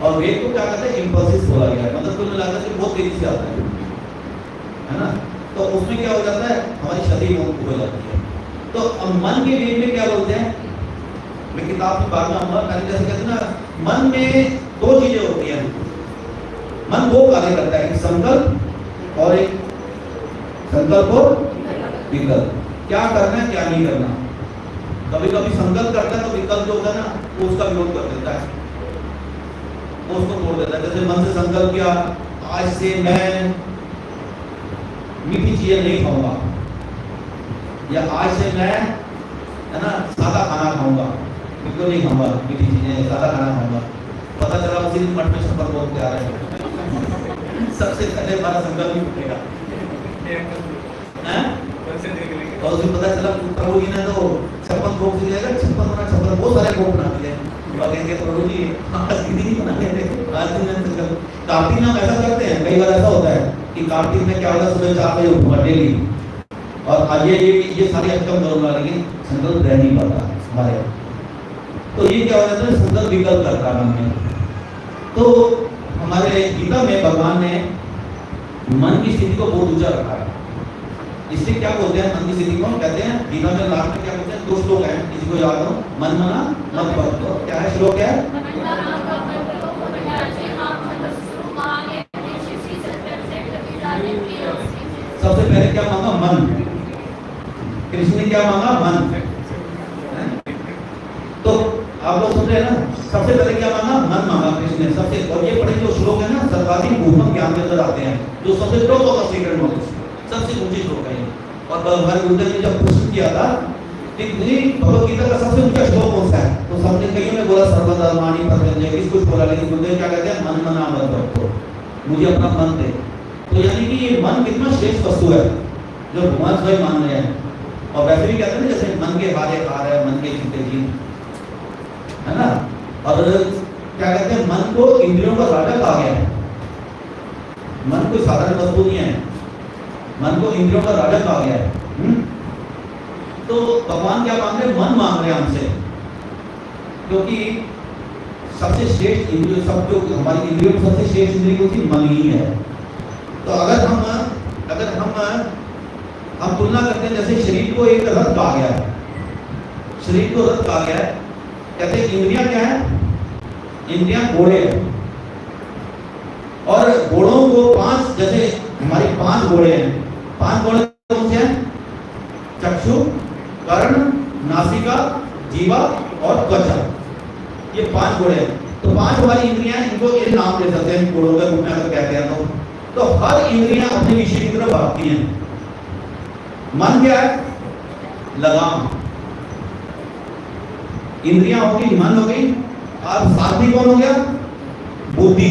और वेग को क्या कहते हैं? इंपल्सिस बोला गया है, मतलब कुल मिलाकर के बहुत तेजी से आता है ना। तो उसमें क्या हो जाता है? हमारी क्षति हो जाती है। तो अब मन के वेद में क्या बोलते हैं, मैं किताब में बाद में आऊंगा, पहले जैसे कहते हैं ना, मन में दो चीजें होती हैं। मन दो कार्य करता है, एक संकल्प और एक संकल्प और विकल्प। क्या करना है क्या नहीं करना। कभी कभी संकल्प करता है तो विकल्प जो होता है ना वो उसका विरोध कर देता है, वो उसको तोड़ देता है। जैसे मन से संकल्प किया आज से मैं मीठी चीजें नहीं खाऊंगा, या आज से मैं है ना सादा खाना खाऊंगा, बिल्कुल नहीं खाऊंगा मीठी चीजें, सादा खाना खाऊंगा। पता चला उसी दिन मठ में छप्पर भोग के आ रहे हैं सबसे पहले हमारा संकल्प ही उठेगा और उसे पता चला प्रभु जी ने तो 56 भोग से जाएगा, 56 बहुत सारे भोग बना दिए और कहेंगे प्रभु जी आज की नहीं बना रहे थे, आज दिन कार्तिक में हम ऐसा करते हैं। कई बार ऐसा होता है कि कार्तिक में क्या होता है, सुबह 4 बजे उठूंगा डेली और आज ये सारी अष्टम करूंगा, लेकिन संकल्प रह नहीं पाता हमारे। तो ये क्या हो जाता है, संकल्प विकल्प करता है मन में। तो हमारे गीता में भगवान ने मन की स्थिति को बहुत ऊंचा रखा है। इसलिए क्या बोलते हैं मन की स्थिति को, कहते हैं गीता में लास्ट में क्या बोलते हैं, 2 श्लोक हैं, किसी को याद हो, मन मना मत भटको। क्या है श्लोक, है सबसे पहले क्या मांगा, मन। कृष्ण ने क्या मांगा, मन। तो आप लोग सुन रहे हैं ना, सबसे पहले क्या मांगा, मन मांगा कृष्ण ने सबसे। और ये बड़े जो श्लोक है ना सर्वाधिक भूमक ज्ञान के अंदर आते हैं, जो सबसे top of the secret knowledge, सबसे ऊंचे श्लोक है। और हमारे गुरुदेव ने जब प्रश्न किया था कि भगवत गीता का सबसे ऊंचा श्लोक कौन सा है, तो सबने कईयों ने बोला सर्वधर्माणि परित्यज्य, किस कुछ बोला, लेकिन गुरुदेव क्या कहते हैं, मन मना मत भटको, मुझे अपना मन दे। तो यानी कि ये मन कितना श्रेष्ठ वस्तु है जो भगवान स्वयं मान रहे हैं। और वैसे भी कहते हैं ना, जैसे मन के हारे हार है, मन के जीते जीत, है ना। और क्या कहते हैं, मन को इंद्रियों का राजा कहा गया है। मन कोई साधारण वस्तु नहीं है, मन को इंद्रियों का राजा कहा गया है। तो भगवान क्या मांग रहे हैं, मन मांग रहे हैं हमसे, क्योंकि सबसे श्रेष्ठ इंद्रिय, सब जो हमारी इंद्रियों में सबसे श्रेष्ठ इंद्रिय कौन सी, मन ही है। तो अगर हम तुलना करते हैं, जैसे शरीर को एक रथ कहा गया है, शरीर को रथ कहा गया है, कहते हैं इंद्रियां क्या है, इंद्रियां घोड़े हैं। और घोड़ों को 5, जैसे हमारे 5 घोड़े हैं, 5 घोड़े कौन से हैं, चक्षु, कर्ण, नासिका, जीवा और त्वचा, ये 5 घोड़े हैं। तो 5 हमारी इंद्रियां, इनको ये नाम दे सकते हैं घोड़ों के रूप में अगर कहते हैं तो हर इंद्रियां अपने विषय की तरफ भागती हैं। मन क्या है, लगाम। इंद्रियां होगी, मन हो गई, और सारथी कौन हो गया, बुद्धि।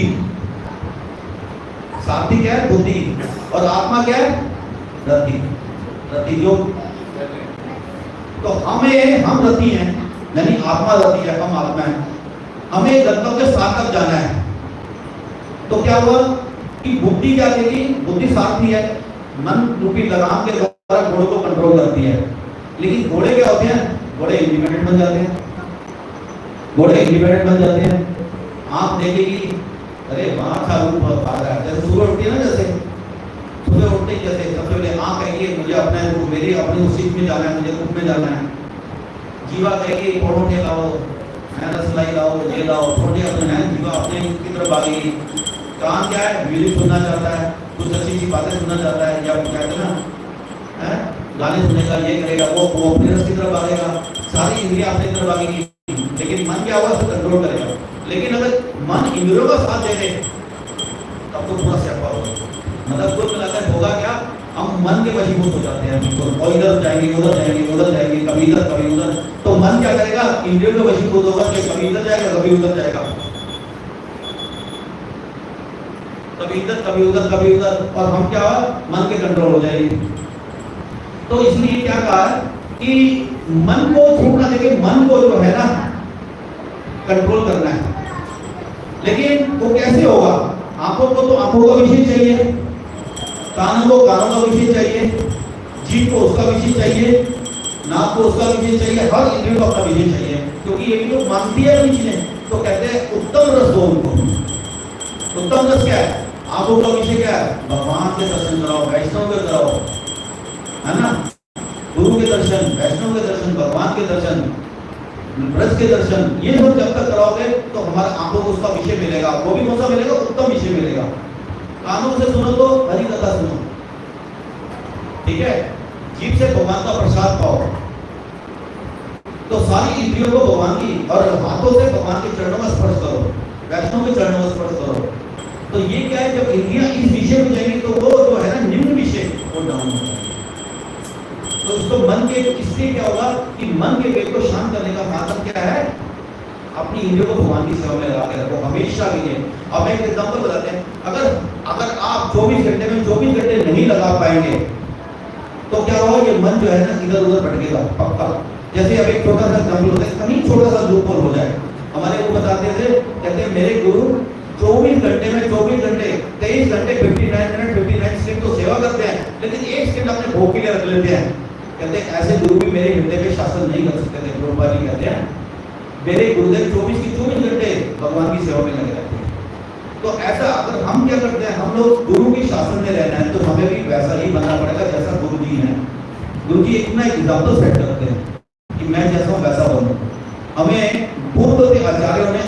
सारथी क्या है, बुद्धि। और आत्मा क्या है, रति। रति जो, तो हम रति हैं, यानी आत्मा रति है, हम आत्मा है। हमें गंतव्य स्थान तक जाना है। तो क्या हुआ कि बुद्धि क्या करेगी, बुद्धि सारथी है, मन रूपी लगाम के द्वारा घोड़े को कंट्रोल करती है। लेकिन घोड़े क्या होते हैं, घोड़े इंडिपेंडेंट बन जाते हैं, घोड़े इंडिपेंडेंट बन जाते हैं। आप देखेगी, अरे वहां अच्छा रूप आ रहा है, जैसे सुबह उठती है ना, जैसे सुबह उठते ही जैसे सबसे पहले आँख कहेगी मुझे अपने मेरी अपनी उस चीज में जाना है, मुझे रूप में जाना है। जीवा कहेगी परोठे लाओ, रसलाई लाओ, ये लाओ, परोठे अपने हैं, जीवा अपने की तरफ भागेगी। कान क्या है, म्यूजिक सुनना चाहता है, कुछ अच्छी अच्छी बातें सुनना चाहता है, या कहते हैं ना गाने सुनेगा, ये करेगा, वो अपने रस की तरफ भागेगा। सारी इंद्रियां अपनी तरफ भागेगी, लेकिन मन क्या होगा, उसको कंट्रोल करेगा। लेकिन अगर मन इंद्रियों का साथ दे दे तब तो पूरा स्यापा होगा। मतलब कुल मिलाकर होगा क्या, हम मन के वशीभूत हो जाते हैं, बिल्कुल, और इधर जाएंगे, उधर जाएंगे, उधर जाएंगे, कभी इधर कभी उधर। तो मन क्या करेगा, इंद्रियों के वशीभूत होगा, कभी इधर जाएगा, कभी उधर जाएगा, कभी इधर कभी उधर कभी उधर, और हम क्या हुआ, मन के कंट्रोल हो जाएगी। तो इसलिए क्या कहा कि मन को छूटना, देखिए मन को जो है ना कंट्रोल करना है। लेकिन वो कैसे होगा, आंखों को तो आंखों का विषय चाहिए, कानों को कानों का विषय चाहिए, जीभ को उसका विषय चाहिए, नाक को उसका विषय चाहिए, हर इंद्रियों को अपना विषय चाहिए, क्योंकि ये भी लोग मानती है इन चीजें। तो कहते हैं उत्तम रस दो उनको। उत्तम रस क्या है, आंखों का विषय क्या है, भगवान के दर्शन कराओ, वैष्णव के कराओ, है ना, गुरु गुरु के दर्शन, वैष्णव के दर्शन, भगवान के दर्शन, ब्रज के दर्शन, ये सब जब तक कराओगे तो हमारे आंखों को उसका विषय मिलेगा। वो भी कौन सा मिलेगा? उत्तम विषय मिलेगा। कानों से सुनो तो हरि कथा सुनो, ठीक है। जीभ से भगवान का प्रसाद पाओ, तो सारी इंद्रियों को भगवान की, और हाथों से भगवान के चरणों में स्पर्श करो, वैष्णव के चरणों में स्पर्श करो। तो ये क्या है, जब इंद्रियां इस विषय में जाएंगी तो वो जो है ना निम्न विषय वो डाउन हो जाएगा। तो उसको मन के, इससे क्या होगा कि मन के वेग को शांत करने का माध्यम क्या है? अपनी इंद्रियों को भगवान की सेवा में लगा के रखो हमेशा के लिए। अब एक एग्जांपल बताते हैं, अगर आप 24 घंटे में 24 घंटे नहीं लगा पाएंगे तो क्या होगा? ये मन जो है ना इधर उधर भटकेगा पक्का। जैसे अब एक छोटा सा एग्जांपल होता है, कहीं छोटा सा लूप होल हो जाए। हमारे को बताते थे, कहते हैं मेरे गुरु 24 घंटे में 24 घंटे 23 घंटे 59 मिनट 59 सेकंड तो सेवा करते हैं, लेकिन एक सेकंड अपने भोग के लिए रख लेते हैं। कहते हैं ऐसे गुरु भी मेरे हृदय पे शासन नहीं कर सकते थे। प्रभुपाद जी कहते हैं मेरे गुरुदेव 24 की 24 घंटे भगवान की सेवा में लगे रहते हैं। तो ऐसा अगर हम क्या करते हैं, हम लोग गुरु की शासन में रहना है तो हमें भी वैसा ही बनना पड़ेगा जैसा गुरु जी हैं। गुरु जी इतना एग्जाम्पल सेट करते हैं कि मैं जैसा हूँ वैसा बनूं। हमें पूर्व के आचार्यों ने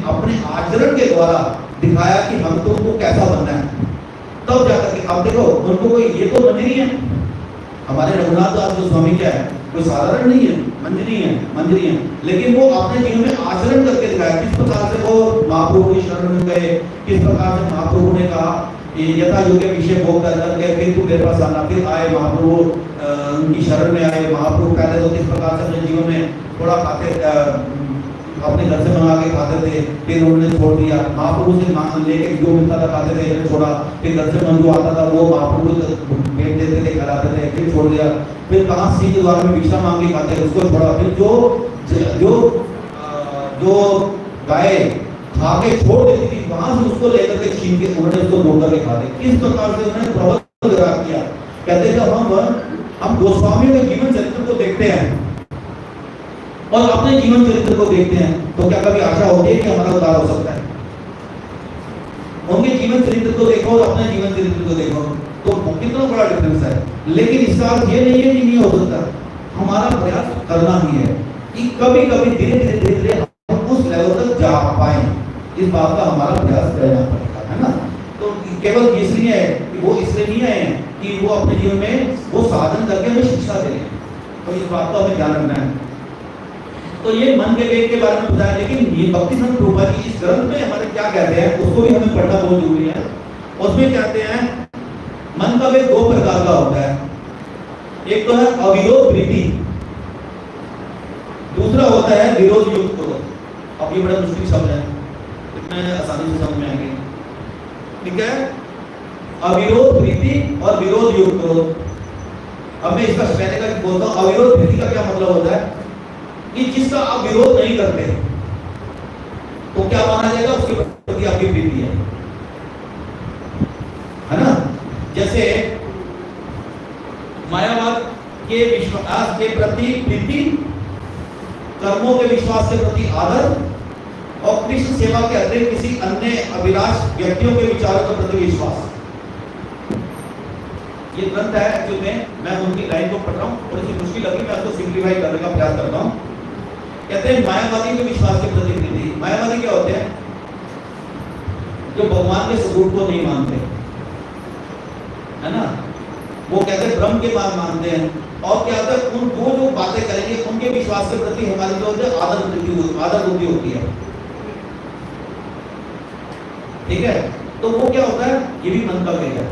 अपने आचरण के द्वारा दिखाया कि हम तुमको कैसा बनना है, तब जाकर के। अब देखो उनको कोई ये तो मंजरी है, हमारे रघुनाथ दास जो स्वामी क्या है, कोई साधारण नहीं है, मंजरी है, लेकिन वो अपने जीवन में आचरण करके दिखाया। किस प्रकार से वो महाप्रभु की शरण में गए, किस प्रकार से महाप्रभु ने कहा यथा योग्य विषय भोग करके फिर तू मेरे पास आना। फिर आए महाप्रभु, उनकी शरण में आए महाप्रभु। पहले तो किस प्रकार से अपने जीवन में थोड़ा खाते, अपने घर से मंगा के खाते थे, फिर उन्होंने छोड़ दिया। महाप्रभु से मांग लेके जो मिलता था खाते थे, फिर छोड़ा। फिर घर से मंजू आता था वो महाप्रभु भेज देते थे, खिलाते थे, फिर छोड़ दिया। फिर कहाँ सिंह के द्वार में भिक्षा मांग के खाते थे, उसको छोड़ा। फिर जो गाय खा के छोड़ देती थी वहां से उसको लेकर के छीन के उन्होंने उसको धो करके खाते। किस प्रकार से उन्होंने प्रबंध किया। कहते जब हम गोस्वामियों के जीवन चरित्र को देखते हैं और अपने जीवन चरित्र को देखते हैं तो क्या कभी आशा होती है कि हमारा उद्धार हो सकता है? उनके जीवन चरित्र को देखो और अपने जीवन चरित्र को देखो तो कितना बड़ा डिफरेंस है। लेकिन इसका अर्थ ये नहीं है कि नहीं हो सकता, हमारा प्रयास करना ही है कि कभी कभी धीरे धीरे हम उस लेवल तक जा पाए। इस बात का हमारा प्रयास करना पड़ेगा, है ना। तो केवल इसलिए है कि वो इसलिए नहीं आए हैं कि वो अपने जीवन में वो साधन करके हमें शिक्षा दे, तो इस बात का हमें ध्यान रखना है। तो ये मन के वेग के बारे में बताया, लेकिन ये भक्ति संत प्रभुपाद जी इस ग्रंथ में हमारे क्या कहते हैं उसको भी हमें पढ़ना बहुत जरूरी है। उसमें कहते हैं मन का वेग 2 प्रकार का होता है। एक तो है अविरोध वृत्ति, दूसरा होता है विरोध युक्त क्रोध। अब ये बड़ा मुश्किल शब्द है, इतने आसानी से समझ में आएंगे, ठीक है। अविरोध वृत्ति और विरोध युक्त क्रोध। अब मैं इसका पहले का बोलता हूँ। अविरोध वृत्ति का क्या मतलब होता है कि जिसका आप विरोध नहीं करते तो क्या माना जाएगा, उसके प्रति आपकी प्रीति है ना। जैसे मायावाद के विश्वास के प्रति प्रीति, कर्मों के विश्वास के प्रति आदर और कृष्ण सेवा के अतिरिक्त किसी अन्य अभिलाष व्यक्तियों के विचारों के प्रति विश्वास। ये ग्रंथ है एक्चुअली में, मैं उनकी लाइन को पढ़ रहा हूँ, थोड़ी सी मुश्किल लगी, मैं उसको सिंप्लीफाई करने का प्रयास करता हूँ। कहते हैं मायावादी के विश्वास के प्रति प्रीति। मायावादी क्या होते हैं? जो भगवान के स्वरूप को नहीं मानते, है ना। वो कहते हैं ब्रह्म के बात मानते हैं और क्या होता है, उन वो जो बातें करेंगे उनके विश्वास के प्रति हमारी जो आदर बुद्धि होती है, ठीक है। तो वो क्या होता है, ये भी मन का वेग है।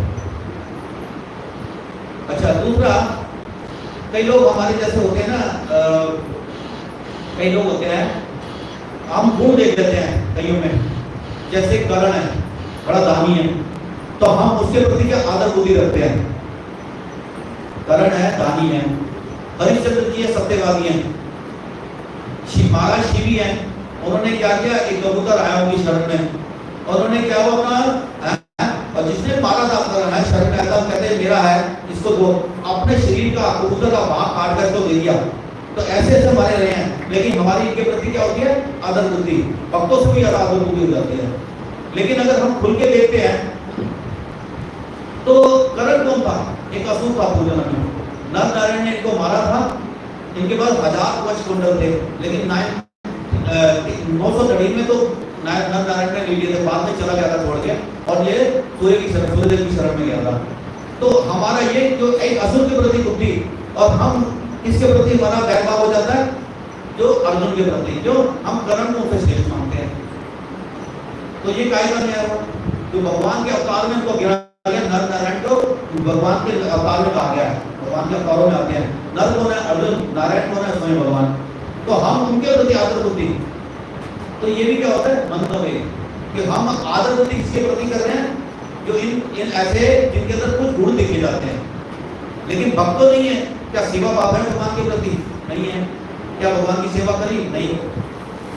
अच्छा, दूसरा, कई लोग हमारे जैसे होते हैं ना, कई लोग होते हैं हम गुण देख लेते हैं कईयों में, जैसे करण है बड़ा दानी है तो हम उसके प्रति क्या आदर बुद्धि रखते हैं। करण है, दानी है। हरिश्चंद्र जी है, सत्यवादी है। महाराज शिवी है, उन्होंने क्या किया, एक कबूतर आया उनकी शरण में और उन्होंने क्या हुआ अपना, और जिसने मारा था अपना शरण में आता, कहते हैं मेरा है, इसको दो। अपने शरीर का कबूतर का भाग काट कर इसको दे दिया। तो ऐसे ऐसे मारे रहे हैं, लेकिन हमारी इनके प्रति क्या होती है, आदर बुद्धि। भक्तों से भी आदर बुद्धि हो जाती है। लेकिन अगर हम खुल के देखते हैं तो करण कौन था, एक असुर था पूजन में, नर नारायण ने इनको मारा था। इनके पास 1000 कवच कुंडल थे, लेकिन 999 में तो नर नारायण ने ले लिए थे, बाद में चला गया था छोड़ के, और ये सूर्यदेव की शरण में गया था। तो हमारा ये जो एक असुर के प्रति बुद्धि, और हम किसके प्रति हमारा बैरभाव हो जाता है, जो अर्जुन के प्रति, जो हम करण को उनसे श्रेष्ठ मानते हैं। तो ये कायदा नहीं है, जो भगवान के अवतार में उनको गिरा गया, नर नारायण को भगवान के अवतार में कहा गया है, भगवान के अवतारों में आते हैं। नर कौन है? अर्जुन। नारायण कौन है? स्वयं भगवान। तो हम उनके प्रति आदर बुद्धि, तो ये भी क्या होता है? मंतव्य कि हम आदर बुद्धि किसके प्रति कर रहे हैं? जो इन ऐसे जिनके अंदर कुछ गुण देखे जाते हैं, लेकिन भक्त तो नहीं है। क्या सेवा भाव है भगवान के प्रति? नहीं है। क्या भगवान की सेवा करी? नहीं।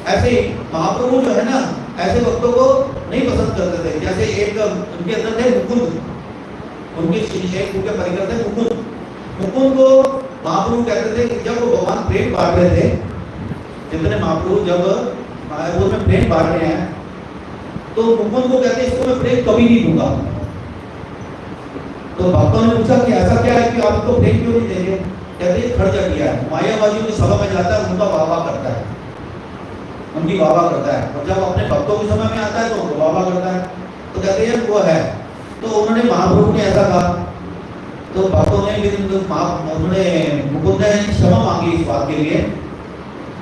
ऐसे ही महाप्रभु जो है ना, ऐसे भक्तों को नहीं पसंद करते थे। जैसे एक उनके अंदर थे मुकुंद, उनके एक उनके परिकर थे मुकुंद। मुकुंद को महाप्रभु कहते थे कि जब वो भगवान प्रेम बांट रहे थे, जितने महाप्रभु जब मायापुर में प्रेम बांट रहे हैं, तो मुकुंद को कहते इसको मैं प्रेम कभी नहीं दूंगा। तो भक्तों ने पूछा कि ऐसा क्या है कि आप इसको प्रेम क्यों नहीं देंगे? कहते खर्चा किया है, मायावादियों की सभा में जाता है, उनका वाह करता है, उनकी वाह करता है, और जब अपने भक्तों के समय में आता है तो उनको वाह करता है। तो कहते हैं वो है। तो उन्होंने महाप्रभु ने ऐसा कहा, तो भक्तों ने उन्होंने मुकुंद ने क्षमा मांगी इस बात के लिए।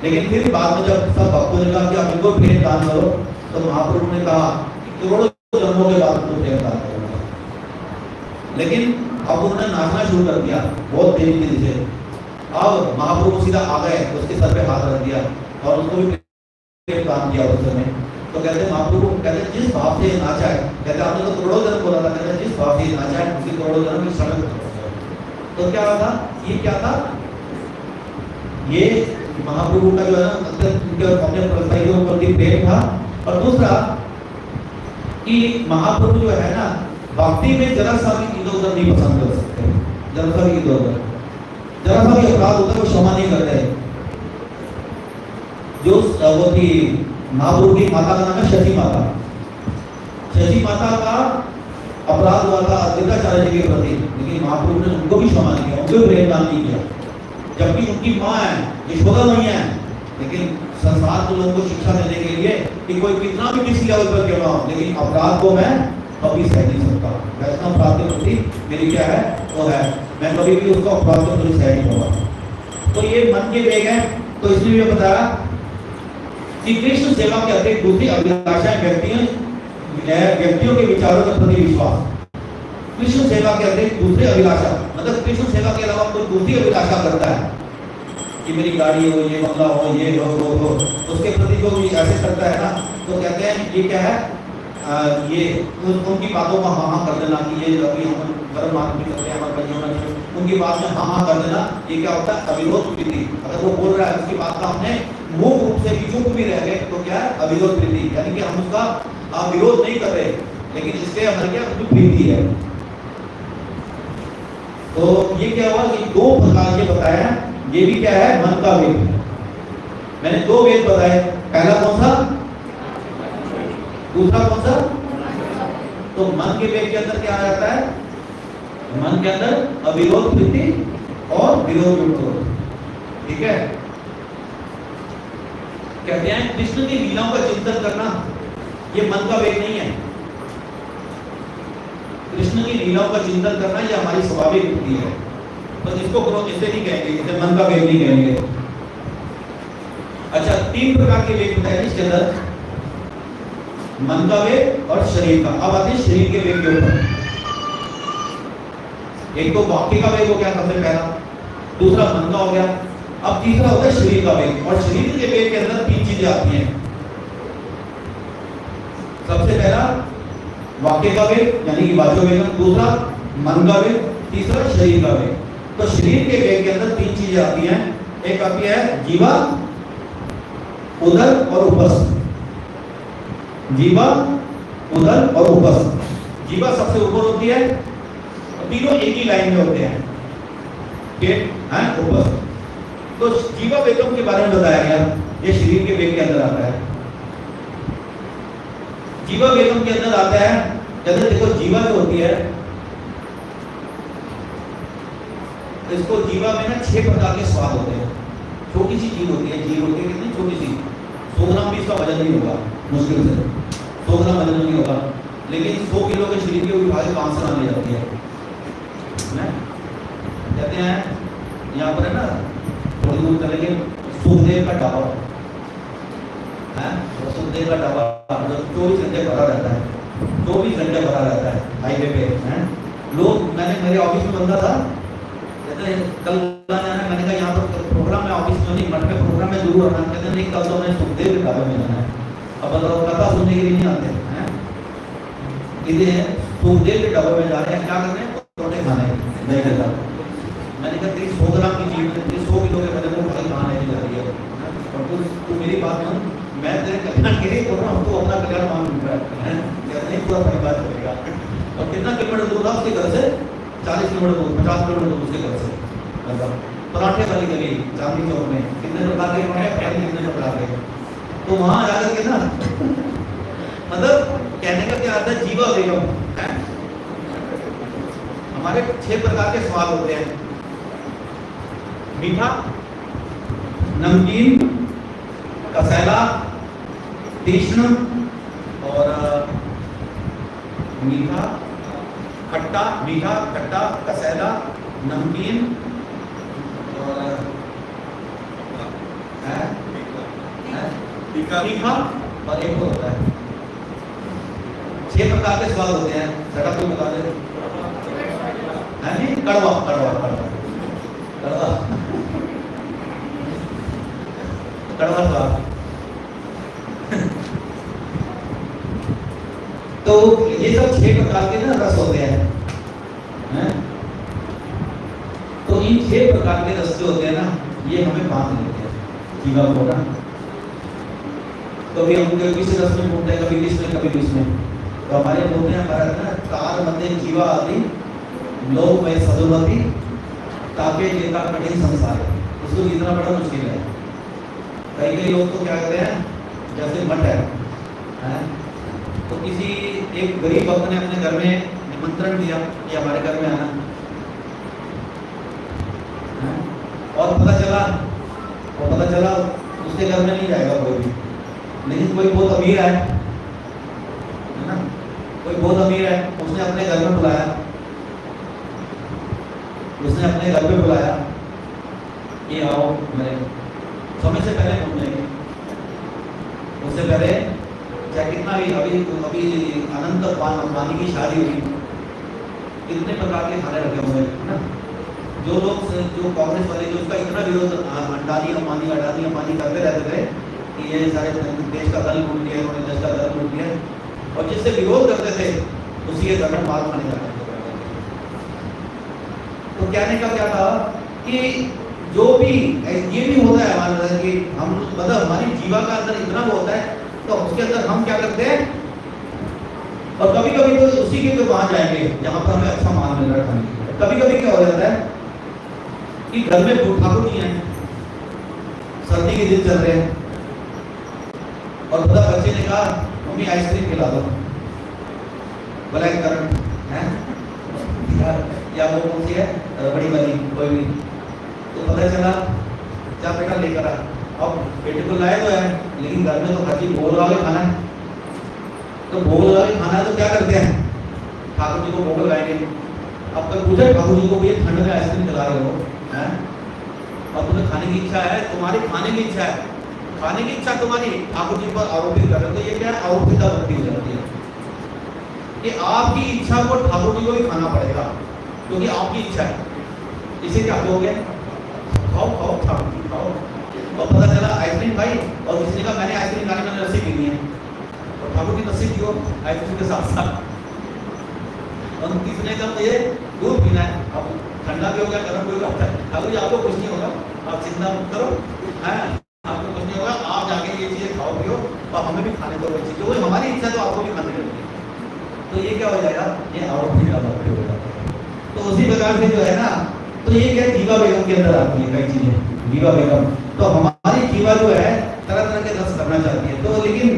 लेकिन फिर बाद में जब सब भक्तों ने कहा कि आप इनको प्रेम दान करो, तो महाप्रभु ने कहा करोड़ों जन्मों के बाद उनको प्रेम दान करो। लेकिन अब उन्होंने नाचना शुरू कर दिया बहुत तेजी से। अब महाप्रभु सीधा आ गए, उसके सर पे हाथ रख दिया और उसको भी प्रेम दान किया उस समय। तो कहते महाप्रभु कहते जिस भाव से नाचा है, कहते आपने तो करोड़ों जन्म बोला था, कहते जिस भाव से नाचा है उसी करोड़ों जन्म की शरण। तो क्या था ये? क्या था ये? महाप्रभु का जो है ना अपने प्रसादियों पर प्रेम था। और दूसरा कि महाप्रभु जो है ना, भक्ति में जरा सा भी इधर उधर नहीं पसंद कर सकते, जरा सा भी इधर उधर, जरा सा भी अपराध होता है वो क्षमा नहीं करते। जो वो थी महाप्रभु की माता का नाम है शची माता। शची माता का अपराध हुआ था अद्वैताचार्य जी के प्रति, लेकिन महाप्रभु ने उनको भी क्षमा नहीं किया, उनको भी प्रेम दान नहीं किया, जबकि उनकी माँ है, यशोदा मैया है। लेकिन संसार के लोगों को शिक्षा देने के लिए कि कोई कितना भी किसी लेवल पर क्यों ना हो, लेकिन अपराध को मैं कभी सह नहीं सकता। वैष्णव अपराध के प्रति मेरी क्या है वो है, मैं कभी भी उसको अपराध के प्रति सह नहीं होगा। तो ये मन के वेग है। तो इसलिए मैं बताया कि कृष्ण सेवा के अतिरिक्त दूसरी अभिलाषाएं व्यक्तियों के विचारों के प्रति विश्वास। कृष्ण सेवा के अतिरिक्त दूसरी अभिलाषा, मतलब कृष्ण सेवा के अलावा कोई दूसरी अभिलाषा करता है कि मेरी गाड़ी हो, ये बंगला हो, ये हो, उसके प्रति जो ऐसे करता है ना, तो कहते हैं ये क्या है, ये उनकी बातों में हाँ कर देना कि ये अभी हम गर्म मार्ग भी करते हैं, हमारे बच्चे होना चाहिए, उनकी बात में हाँ कर देना, ये क्या होता है? अविरोध प्रीति। अगर वो बोल रहा है उसकी बात का हमने मूल रूप से भी चुप भी रह गए तो क्या है? अविरोध प्रीति, यानी कि हम उसका विरोध नहीं कर रहे, लेकिन इससे हमारी क्या उसकी प्रीति है। तो ये क्या हुआ कि दो प्रकार के बताया, ये भी क्या है? मन का वेग। मैंने दो वेग बताए, पहला कौन सा, दूसरा कौन सा? तो मन के वेग के अंदर क्या आ जाता है? मन के अंदर अविरोध प्रीति और विरोध विरोध। ठीक है, कहते हैं कृष्ण की लीलाओं का चिंतन करना ये मन का वेग नहीं है। कृष्ण की लीलाओं का चिंतन करना ये हमारी स्वाभाविक वृत्ति है, बस इसको करो, इसे नहीं कहेंगे, इसे मन का वेग नहीं कहेंगे। अच्छा, तीन प्रकार के वेग बताए इसके अंदर, मन का वेग और शरीर का। अब आते हैं शरीर के वेग के ऊपर। एक तो वाक्य का वेग हो गया सबसे पहला, दूसरा मन का हो गया, अब तीसरा होता है शरीर का वेग। और शरीर के वेग के अंदर तीन चीजें आती हैं। सबसे पहला वाक्य का वेग यानी कि वाचो वेग, दूसरा मन का वेग, तीसरा शरीर का वेग। तो शरीर के वेग के अंदर तीन चीजें आती हैं। एक आती है जीवा, उदर और उपस्थ। जीवा, उदर और उपस्थ। जीवा सबसे ऊपर होती है, तीनों एक ही लाइन में होते हैं, पेट है उपस्थ। तो जीवा वेगम के बारे में बताया गया, ये शरीर के वेग के अंदर आता है। जीवा वेगम के अंदर आता है, जैसे देखो जीवा जो होती है, तो इसको जीवा में ना 6 प्रकार के स्वाद होते हैं। छोटी सी जीव होती है, जीव होती है कितनी छोटी सी, 100 ग्राम भी इसका वजन नहीं होगा, मुश्किल से 100 ग्राम वजन नहीं होगा, लेकिन 100 किलो के छिलके उठा के 5 ग्राम ले जाती है। कहते हैं यहाँ पर है ना, थोड़ी दूर चलेंगे, सुखदेव का ढाबा है, सुखदेव का ढाबा जो 24 घंटे भरा रहता है, 24 घंटे भरा रहता है हाईवे पे है। लोग, मैंने मेरे ऑफिस में बंदा था, कहते हैं कल जाना है, मैंने कहा यहाँ पर प्रोग्राम है ऑफिस में नहीं, मठ में प्रोग्राम है जरूर आना, कहते नहीं कल तो मैं सुखदेव के ढाबे में जाना है। अब बताओ कथा सुनने के लिए नहीं आते हैं, इधर सुखदेव के ढाबे में जा रहे हैं, क्या कर रहे हैं, परोठे खाने नहीं करता। मैंने कहा तेरी 100 ग्राम की चीज है, तेरी 100 किलो के वजन को भाई कहाँ नहीं जा रही है, और तू मेरी बात मान, मैं तेरे कल्याण के लिए बोल रहा हूँ, तो अपना कल्याण मान रहा है, नहीं पूरा परिवार चलेगा। और कितना किलोमीटर दूर था उसके घर से, 40 किलोमीटर दूर, 50 किलोमीटर दूर उसके घर से, मतलब पराठे वाली गली चांदनी चौक में, कितने प्रकार के पराठे, कितने प्रकार के, तो वहां जाकर के ना मतलब कहने का क्या आता है, जीवा बेगम हमारे 6 प्रकार के स्वाद होते हैं, मीठा, नमकीन, कसैला, तीक्ष्ण और मीठा, खट्टा, मीठा, खट्टा, कसैला, नमकीन और तीखा और एक और होता है। 6 प्रकार के स्वाद होते हैं। सड़क को बता दे, है नहीं, कड़वा कड़वा कड़वा कड़वा कड़वा स्वाद। तो ये सब 6 प्रकार के ना रस होते हैं। तो इन 6 प्रकार के रस जो होते हैं ना, ये हमें बांध लेते हैं जीवा को ना। कभी हम किस रस में घूमते हैं, कभी किस में, कभी किस में। तो हमारे बोलते हैं भारत ना, कार मध्य जीवा आदि लोग में सदुमती ताके जेता कठिन संसार है, उसको जीतना बड़ा मुश्किल है। कई लोग तो क्या करते हैं, जैसे मठ है तो किसी एक गरीब भक्त ने अपने घर में निमंत्रण दिया कि हमारे घर में आना, और पता चला उसके घर में नहीं जाएगा कोई भी, लेकिन कोई बहुत अमीर है ना, कोई बहुत अमीर है, उसने अपने घर में बुलाया, कि आओ मेरे समय से पहले घूम लेंगे, उससे पहले चाहे कितना भी अभी अनंत अंबानी की शादी हुई, कितने प्रकार के खाने रखे हुए हैं ना। जो लोग, जो कांग्रेस वाले, जो उसका इतना विरोध अडानी अंबानी करते रहते थे कि ये सारे देश का दल लूट लिया, उन्होंने देश का दल लूट लिया, और जिससे विरोध करते थे उसी के घर में मार खाने जाते थे। तो कहने का क्या था कि जो भी ये भी होता है हमारे कि हम मतलब हमारी जीवा का अंदर इतना वो होता है, तो उसके अंदर हम क्या करते हैं, और कभी कभी तो उसी के वहां जाएंगे जहां पर हमें अच्छा मान मिल रहा है खाने के। कभी कभी क्या हो जाता है कि घर में ठाकुर जी हैं, सर्दी के दिन चल रहे हैं, और बड़ा बच्चे ने कहा मम्मी आइसक्रीम खिला दो, ब्लैक करंट है या वो कौन सी है, रबड़ी वाली कोई भी। तो पता चला क्या बेटा लेकर आ, अब बेटे को लाए तो है, लेकिन घर में तो हर चीज भोग लगा के खाना है, तो भोग लगा के खाना है तो क्या करते हैं, ठाकुर जी को भोग लगाएंगे। अब तक पूछा ठाकुर जी को, ये ठंड में आइसक्रीम खिला रहे हो हैं, और तुम्हें खाने की इच्छा है, तुम्हारी खाने की इच्छा है, खाने की इच्छा तुम्हारी, ठाकुर जी पर आरोपित कर रहे हो, तो ये क्या है, आरोपिता वृत्ति हो जाती है कि आपकी इच्छा को ठाकुर जी को भी खाना पड़ेगा, क्योंकि आपकी इच्छा है। इसे क्या कहोगे, खाओ खाओ ठाकुर जी खाओ। और पता चला आइसक्रीम खाई, और किसी ने कहा मैंने आइसक्रीम खाने, मैंने लस्सी पीनी है, और ठाकुर जी लस्सी पियो आइसक्रीम के साथ साथ, और किसने कहा मुझे दूध पीना है, अब ठंडा भी हो गया, गर्म भी हो गया, ठाकुर जी आपको कुछ नहीं होगा, आप चिंता मत करो, है आपको कुछ नहीं होगा, आप जाके ये चीजें खाओ पियो, और हमें भी खाने दो चीजें, वो हमारी इच्छा तो आपको भी खाने देंगे। तो ये क्या हो जाएगा, ये आरोप हो जाता है। तो उसी प्रकार से जो है ना, तो ये क्या जीवा बेगम के अंदर आती है कई चीजें, जीवा बेगम। तो हमारी जीवा जो है तरह तरह के रस करना चाहती है, तो लेकिन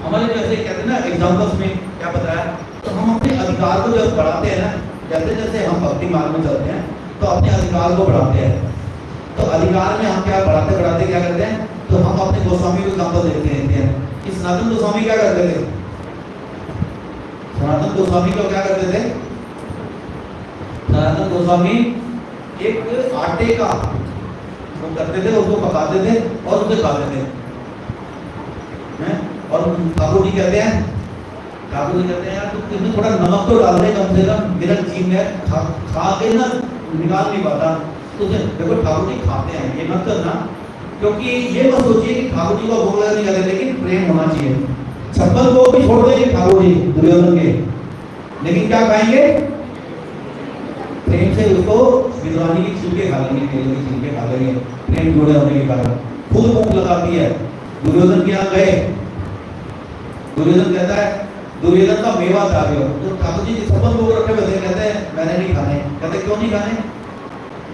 हमारे जैसे कहते हैं ना एग्जाम्पल्स में क्या बताया, तो हम अपने अधिकार को जब बढ़ाते हैं ना, जैसे जैसे हम भक्ति मार्ग में चलते हैं, तो अपने अधिकार को बढ़ाते हैं। तो अधिकार में हम क्या बढ़ाते बढ़ाते क्या करते हैं, तो हम अपने गोस्वामी को एग्जाम्पल देते रहते हैं कि सनातन गोस्वामी क्या करते थे, सनातन गोस्वामी को क्या करते थे, सनातन गोस्वामी एक आटे का वो करते थे, उसको पकाते थे और उसे खाते थे हैं? और ठाकुर जी कहते हैं, ठाकुर जी कहते हैं यार तुम इसमें थोड़ा नमक तो डाल दे कम से कम, मेरा जीव में खा के ना निकाल नहीं पाता। तो देखो ठाकुर जी खाते हैं, ये मत करना, क्योंकि ये मत सोचिए कि ठाकुर जी को भोग लगा नहीं करते, लेकिन प्रेम होना चाहिए। छप्पन को भी छोड़ देंगे ठाकुर जी दुर्योधन के, लेकिन क्या खाएंगे, प्रेम से उसको विद्वानी की छिलके खा लेंगे, केले की छिलके खा लेंगे, प्रेम जुड़े होने के कारण। खुद भूख लगाती है, दुर्योधन के यहाँ गए, दुर्योधन कहता है, दुर्योधन का मेवा खा रहे हो, तो ठाकुर जी छप्पन भोग रखे हुए थे, कहते हैं मैंने नहीं खाने। कहते क्यों नहीं खाने,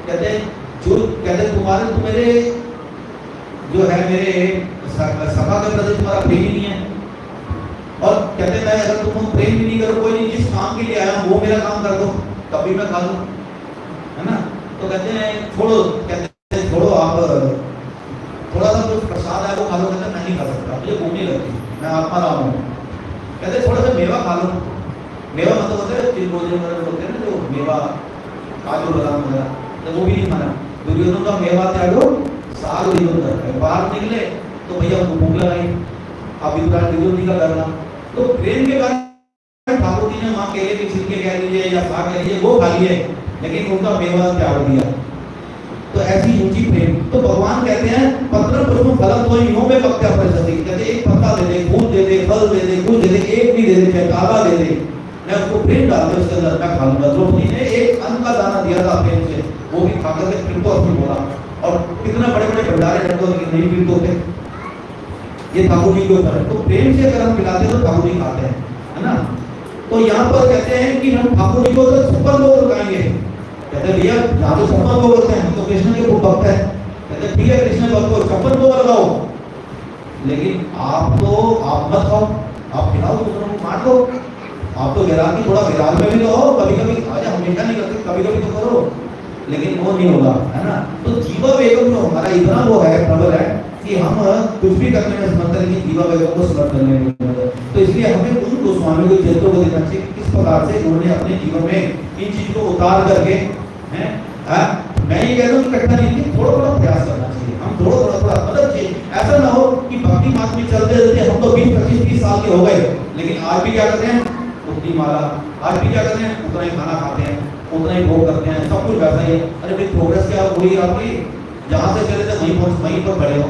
कहते तुम्हारे तो मेरे जो है मेरे सखा के प्रति तुम्हारा प्रेम ही नहीं है, और कहते मैं अगर तुम प्रेम भी नहीं करो, कोई नहीं, जिस काम के लिए आया वो मेरा काम कर दो तभी मैं खा लूं, है ना। तो कहते हैं छोड़ो, कहते हैं छोड़ो आप थोड़ा सा जो प्रसाद है वो खा लो। कहते मैं नहीं खा सकता, मुझे भूख नहीं लगती, मैं आत्मा राम हूँ। कहते थोड़ा सा मेवा खा लो, मेवा मतलब होता है जिन भोजन वगैरह होते हैं ना, जो मेवा काजू बादाम वगैरह, तो वो भी नहीं खाना। दुर्योधन का मेवा त्यागो साग विरोध करता है, बाहर निकले तो भैया उनको भूख लगाई, अब विद्वान विरोधी का करना। तो प्रेम के कारण ठाकुर जी ने वहां केले के छिलके कह लीजिए या साग कह लीजिए वो खा लिए, लेकिन उनका मेवा त्याग दिया। तो ऐसी ऊंची प्रेम। तो भगवान कहते हैं पत्र पुष्प फलम तो इन्हों में पक्का प्रशस्ति, कहते एक पत्ता दे दे, फूल दे दे, फल दे दे, कुछ दे दे, एक भी दे दे, चाहे ताला दे दे, मैं उसको प्रेम डाल के उसके अंदर मैं खा लूंगा। द्रौपदी ने एक अन्न का दाना दिया था प्रेम से, वो भी खाकर के फिर तो अपनी बोला, और कितना बड़े बड़े भंडारे रखो नहीं फिर तो ये ठाकुर जी के ऊपर है। तो प्रेम से अगर हम खिलाते हैं तो ठाकुर जी खाते हैं, है ना। तो यहाँ पर कहते हैं कि हम ठाकुर जी को तो 56 भोग लगाएंगे। कहते हैं भैया यहाँ तो 56 भोग लगते हैं, तो कृष्ण के भक्त है। कहते हैं ठीक है कृष्ण भक्त को 56 भोग लगाओ, लेकिन आप मत खाओ, आप खिलाओ दूसरों को, बांट दो। आप तो विराग की थोड़ा विराग में भी तो हो, कभी कभी हमेशा नहीं करते, कभी कभी तो करो, लेकिन वो नहीं होगा, है ना। तो जीवा वेगम तो हमारा इतना वो है, प्रबल है कि हम कुछ भी करने में समर्थ हैं, जीवा वेगम को समर्थ करने में। तो इसलिए हमें उन गोस्वामी को चरित्रों को देखना चाहिए, किस प्रकार से उन्होंने अपने जीवन में इन चीज को उतार करके हैं। मैं ये कह रहा हूँ कि कठिन नहीं, थोड़ा थोड़ा प्रयास करना चाहिए, हम थोड़ा थोड़ा मतलब चाहिए। ऐसा ना हो कि भक्ति मार्ग में चलते रहते हम तो 20-25-30 साल के हो गए, लेकिन आज भी क्या करते हैं उतनी माला, आज भी क्या करते हैं उतना ही खाना खाते हैं, उतना ही भोग करते हैं, सब कुछ वैसा ही है। अरे भाई प्रोग्रेस क्या हुई आपकी, जहाँ से चले थे वहीं पर खड़े हो,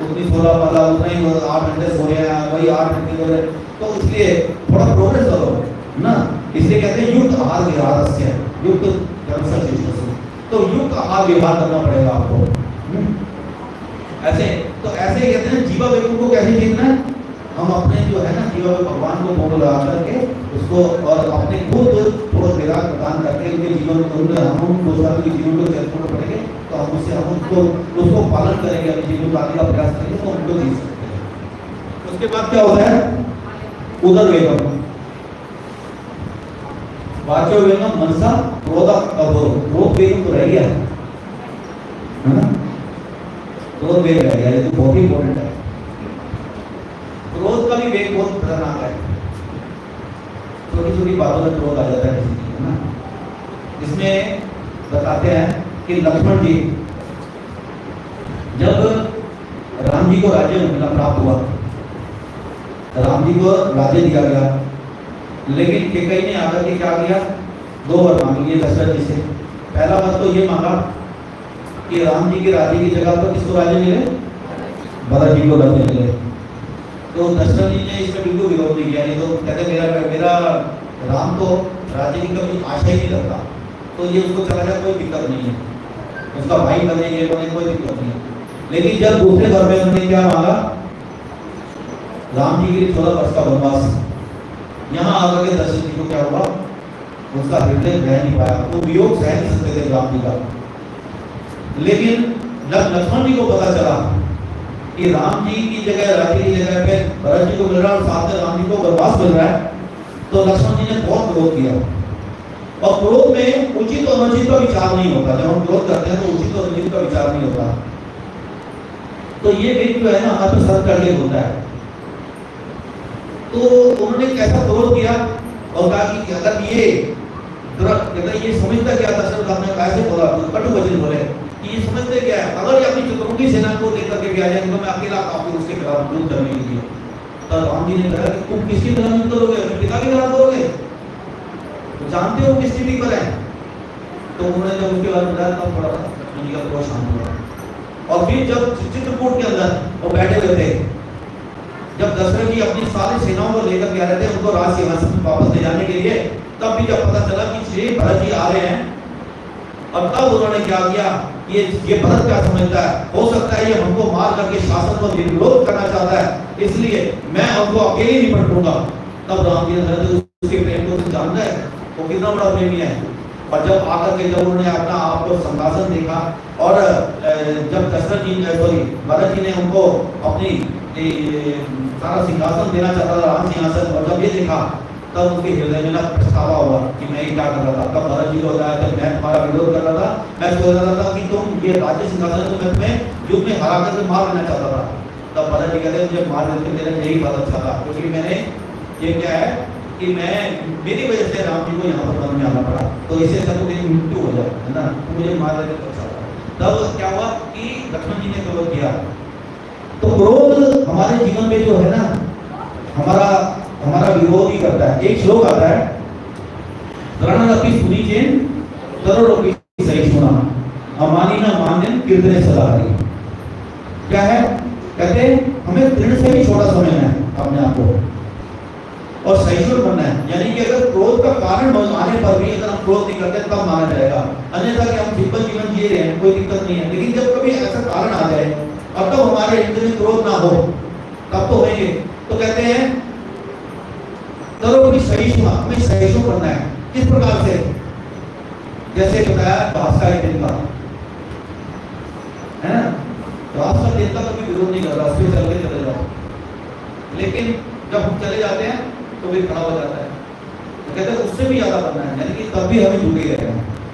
उतनी 16 माला, उतना ही 8 घंटे सो रहे हैं, वही 8 घंटे सो रहे। तो इसलिए थोड़ा प्रोग्रेस करो ना, इसलिए कहते हैं युक्त आहार विहार से युक्त तो युक्त आहार विहार करना पड़ेगा आपको। ऐसे तो ऐसे ही कहते हैं जीवा वेगम को कैसे जीतना है, हम अपने जो है ना जीवा में भगवान को भोग लगा करके उसको, और अपने खुद थोड़ा विराग प्रदान करके उनके जीवन में हम गोस्वामी के जीवन को चरित्र में पढ़ेंगे, तो हम उससे उसको पालन करेंगे, अपने जीवन को आने का प्रयास करेंगे, तो उनको जी सकते हैं। उसके बाद क्या होता है उदर वेगम, वाचो वेगम मनसा क्रोध क्रोध वेगम तो रह गया है ना, क्रोध वेग रह गया, ये तो बहुत ही इंपॉर्टेंट है। क्रोध का भी वेग बहुत खतरनाक है, छोटी छोटी बातों में क्रोध आ जाता है किसी की, है ना। इसमें बताते हैं कि लक्ष्मण जी जब राम जी को राज्य मिला प्राप्त हुआ, राम जी को राज्य दिया गया, लेकिन केकई ने आकर के क्या किया, 2 वर मांग लिए दशरथ जी से। पहला बात तो ये मांगा कि राम जी के राज्य की जगह पर किसको राज्य मिले, भरत जी को राज्य मिले। तो दशरथ जी ने इसमें बिल्कुल विरोध नहीं किया, नहीं तो कहते मेरा राम तो राज्य की कभी आशा ही नहीं रखता, तो ये उसको चला जाए कोई दिक्कत नहीं है, उसका भाई बनेंगे कोई दिक्कत नहीं है। लेकिन जब दूसरे घर में उन्होंने क्या मांगा, राम जी के लिए 14 वर्ष का वनवास, यहाँ आकर के दशरथ जी को क्या हुआ, उसका हृदय रह नहीं पाया, वो वियोग सह नहीं सकते थे राम जी का। लेकिन जब लक्ष्मण जी को पता चला कि राम जी की जगह राज्य की जगह पे भरत जी को मिल रहा है और साथ में राम जी को वनवास मिल रहा है, तो लक्ष्मण जी ने बहुत विरोध किया। और क्रोध में उचित और अनुचित का विचार नहीं होता। जब हम क्रोध करते हैं तो उचित और अनुचित का विचार नहीं होता। तो ये व्यक्ति जो है ना हमारे सर करके होता है। तो उन्होंने कैसा क्रोध किया और कहा कि अगर ये समझता क्या दशरथ ने कैसे बोला, कटु वचन बोले कि ये समझते क्या है, अगर ये अपनी चतुर्मुखी सेना को लेकर के भी आ जाएंगे तो मैं अकेला काफी उसके खिलाफ युद्ध करने के लिए। तो राम जी ने कहा कि तुम किसकी तरह युद्ध करोगे, अपने पिता की तरह करोगे, तो जानते हो किस स्थिति पर है। तो उन्होंने जब उसके बाद बताया तब थोड़ा लक्ष्मण जी का क्रोध शांत हुआ। और फिर जब चित्रकूट के अंदर वो बैठे हुए थे, जब दशरथ जी अपनी सारी सेनाओं को लेकर के आ रहे थे उनको राज सिंहासन पर वापस ले जाने के लिए, तब भी जब पता चला कि श्री भरत जी आ रहे हैं, और तब उन्होंने क्या किया, ये भरत क्या समझता है, हो सकता है ये हमको मार करके शासन को विरोध करना चाहता है, इसलिए मैं उनको अकेले निपट लूंगा। तब राम जी ने उसके प्रेम को जानता है वो कितना बड़ा प्रेमी है। और जब आकर के जब उन्होंने अपना आपको सिंहासन देखा, और जब दशरथ जी भरत जी ने उनको अपनी सारा सिंहासन देना चाहता था, राम सिंहासन, और जब ये देखा तब उनके हृदय में ना पछतावा हुआ कि मैं क्या कर रहा था। तब भरत जी को बताया था मैं तुम्हारा विरोध कर रहा था, मैं सोच रहा था कि तुम ये राज्य सिंहासन को मैं तुम्हें युद्ध में हरा करके मार देना चाहता था। तब भरत जी कहते मुझे मार देते मेरा यही बात अच्छा था, क्योंकि मैंने ये क्या है कि मैं मेरी वजह से राम जी को यहाँ पर वन में आना पड़ा, तो इससे अच्छा तो मेरी मृत्यु हो जाए, है ना, तो मुझे मार देते तो अच्छा था। तब क्या हुआ कि लक्ष्मण जी ने क्रोध किया। तो क्रोध हमारे जीवन में जो है ना हमारा विरोध ही करता है। एक श्लोक आता है, रणरपि सुनीचेन तरोरपि सहिष्णुना अमानिना मान्यन कीर्तने सदाहरि। क्या है, कहते हैं हमें दृढ़ से भी छोटा समझना है अपने आप को और सहिष्णु बनना है। यानी कि अगर क्रोध का कारण आने पर भी अगर हम क्रोध नहीं करते तब माना जाएगा, अन्यथा कि हम सिंपल जीवन जी रहे हैं कोई दिक्कत नहीं है। लेकिन जब कभी ऐसा कारण आ जाए और तब हमारे हृदय में क्रोध ना हो तब तो होंगे। तो कहते हैं तरो भी सहिष्णु, हमें सहिष्णु बनना है। किस प्रकार से, जैसे बताया घास का दिन का है ना, घास का दिन का कभी विरोध नहीं कर रहा, उससे चल के चले जाओ, लेकिन जब हम चले जाते हैं तो भी खड़ा हो जाता है। तो कहते हैं उससे भी ज्यादा बनना है, यानी कि तब भी हमें झुके रहेगा।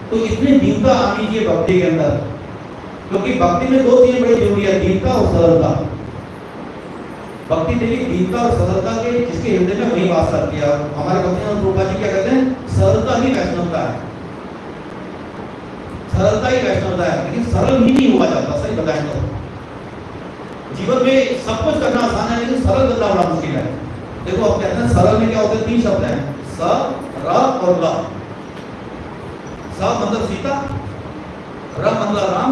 तो इतनी दीनता आनी चाहिए भक्ति के अंदर, क्योंकि भक्ति में दो चीजें बड़ी जरूरी है, दीनता और सरलता। भक्ति देवी दीनता और सरलता के जिसके हृदय में वही वास करती है। हमारे भक्ति रूपा जी क्या कहते हैं, सरलता ही वैष्णवता है, सरलता ही वैष्णवता है। लेकिन सरल ही नहीं हुआ जाता, सही बताएं तो जीवन में सब कुछ करना आसान है, लेकिन सरल करना बड़ा मुश्किल है। देखो अब कहते हैं सरल में क्या होते हैं, तीन शब्द हैं, स, र और ल। स मतलब सीता, र मतलब राम,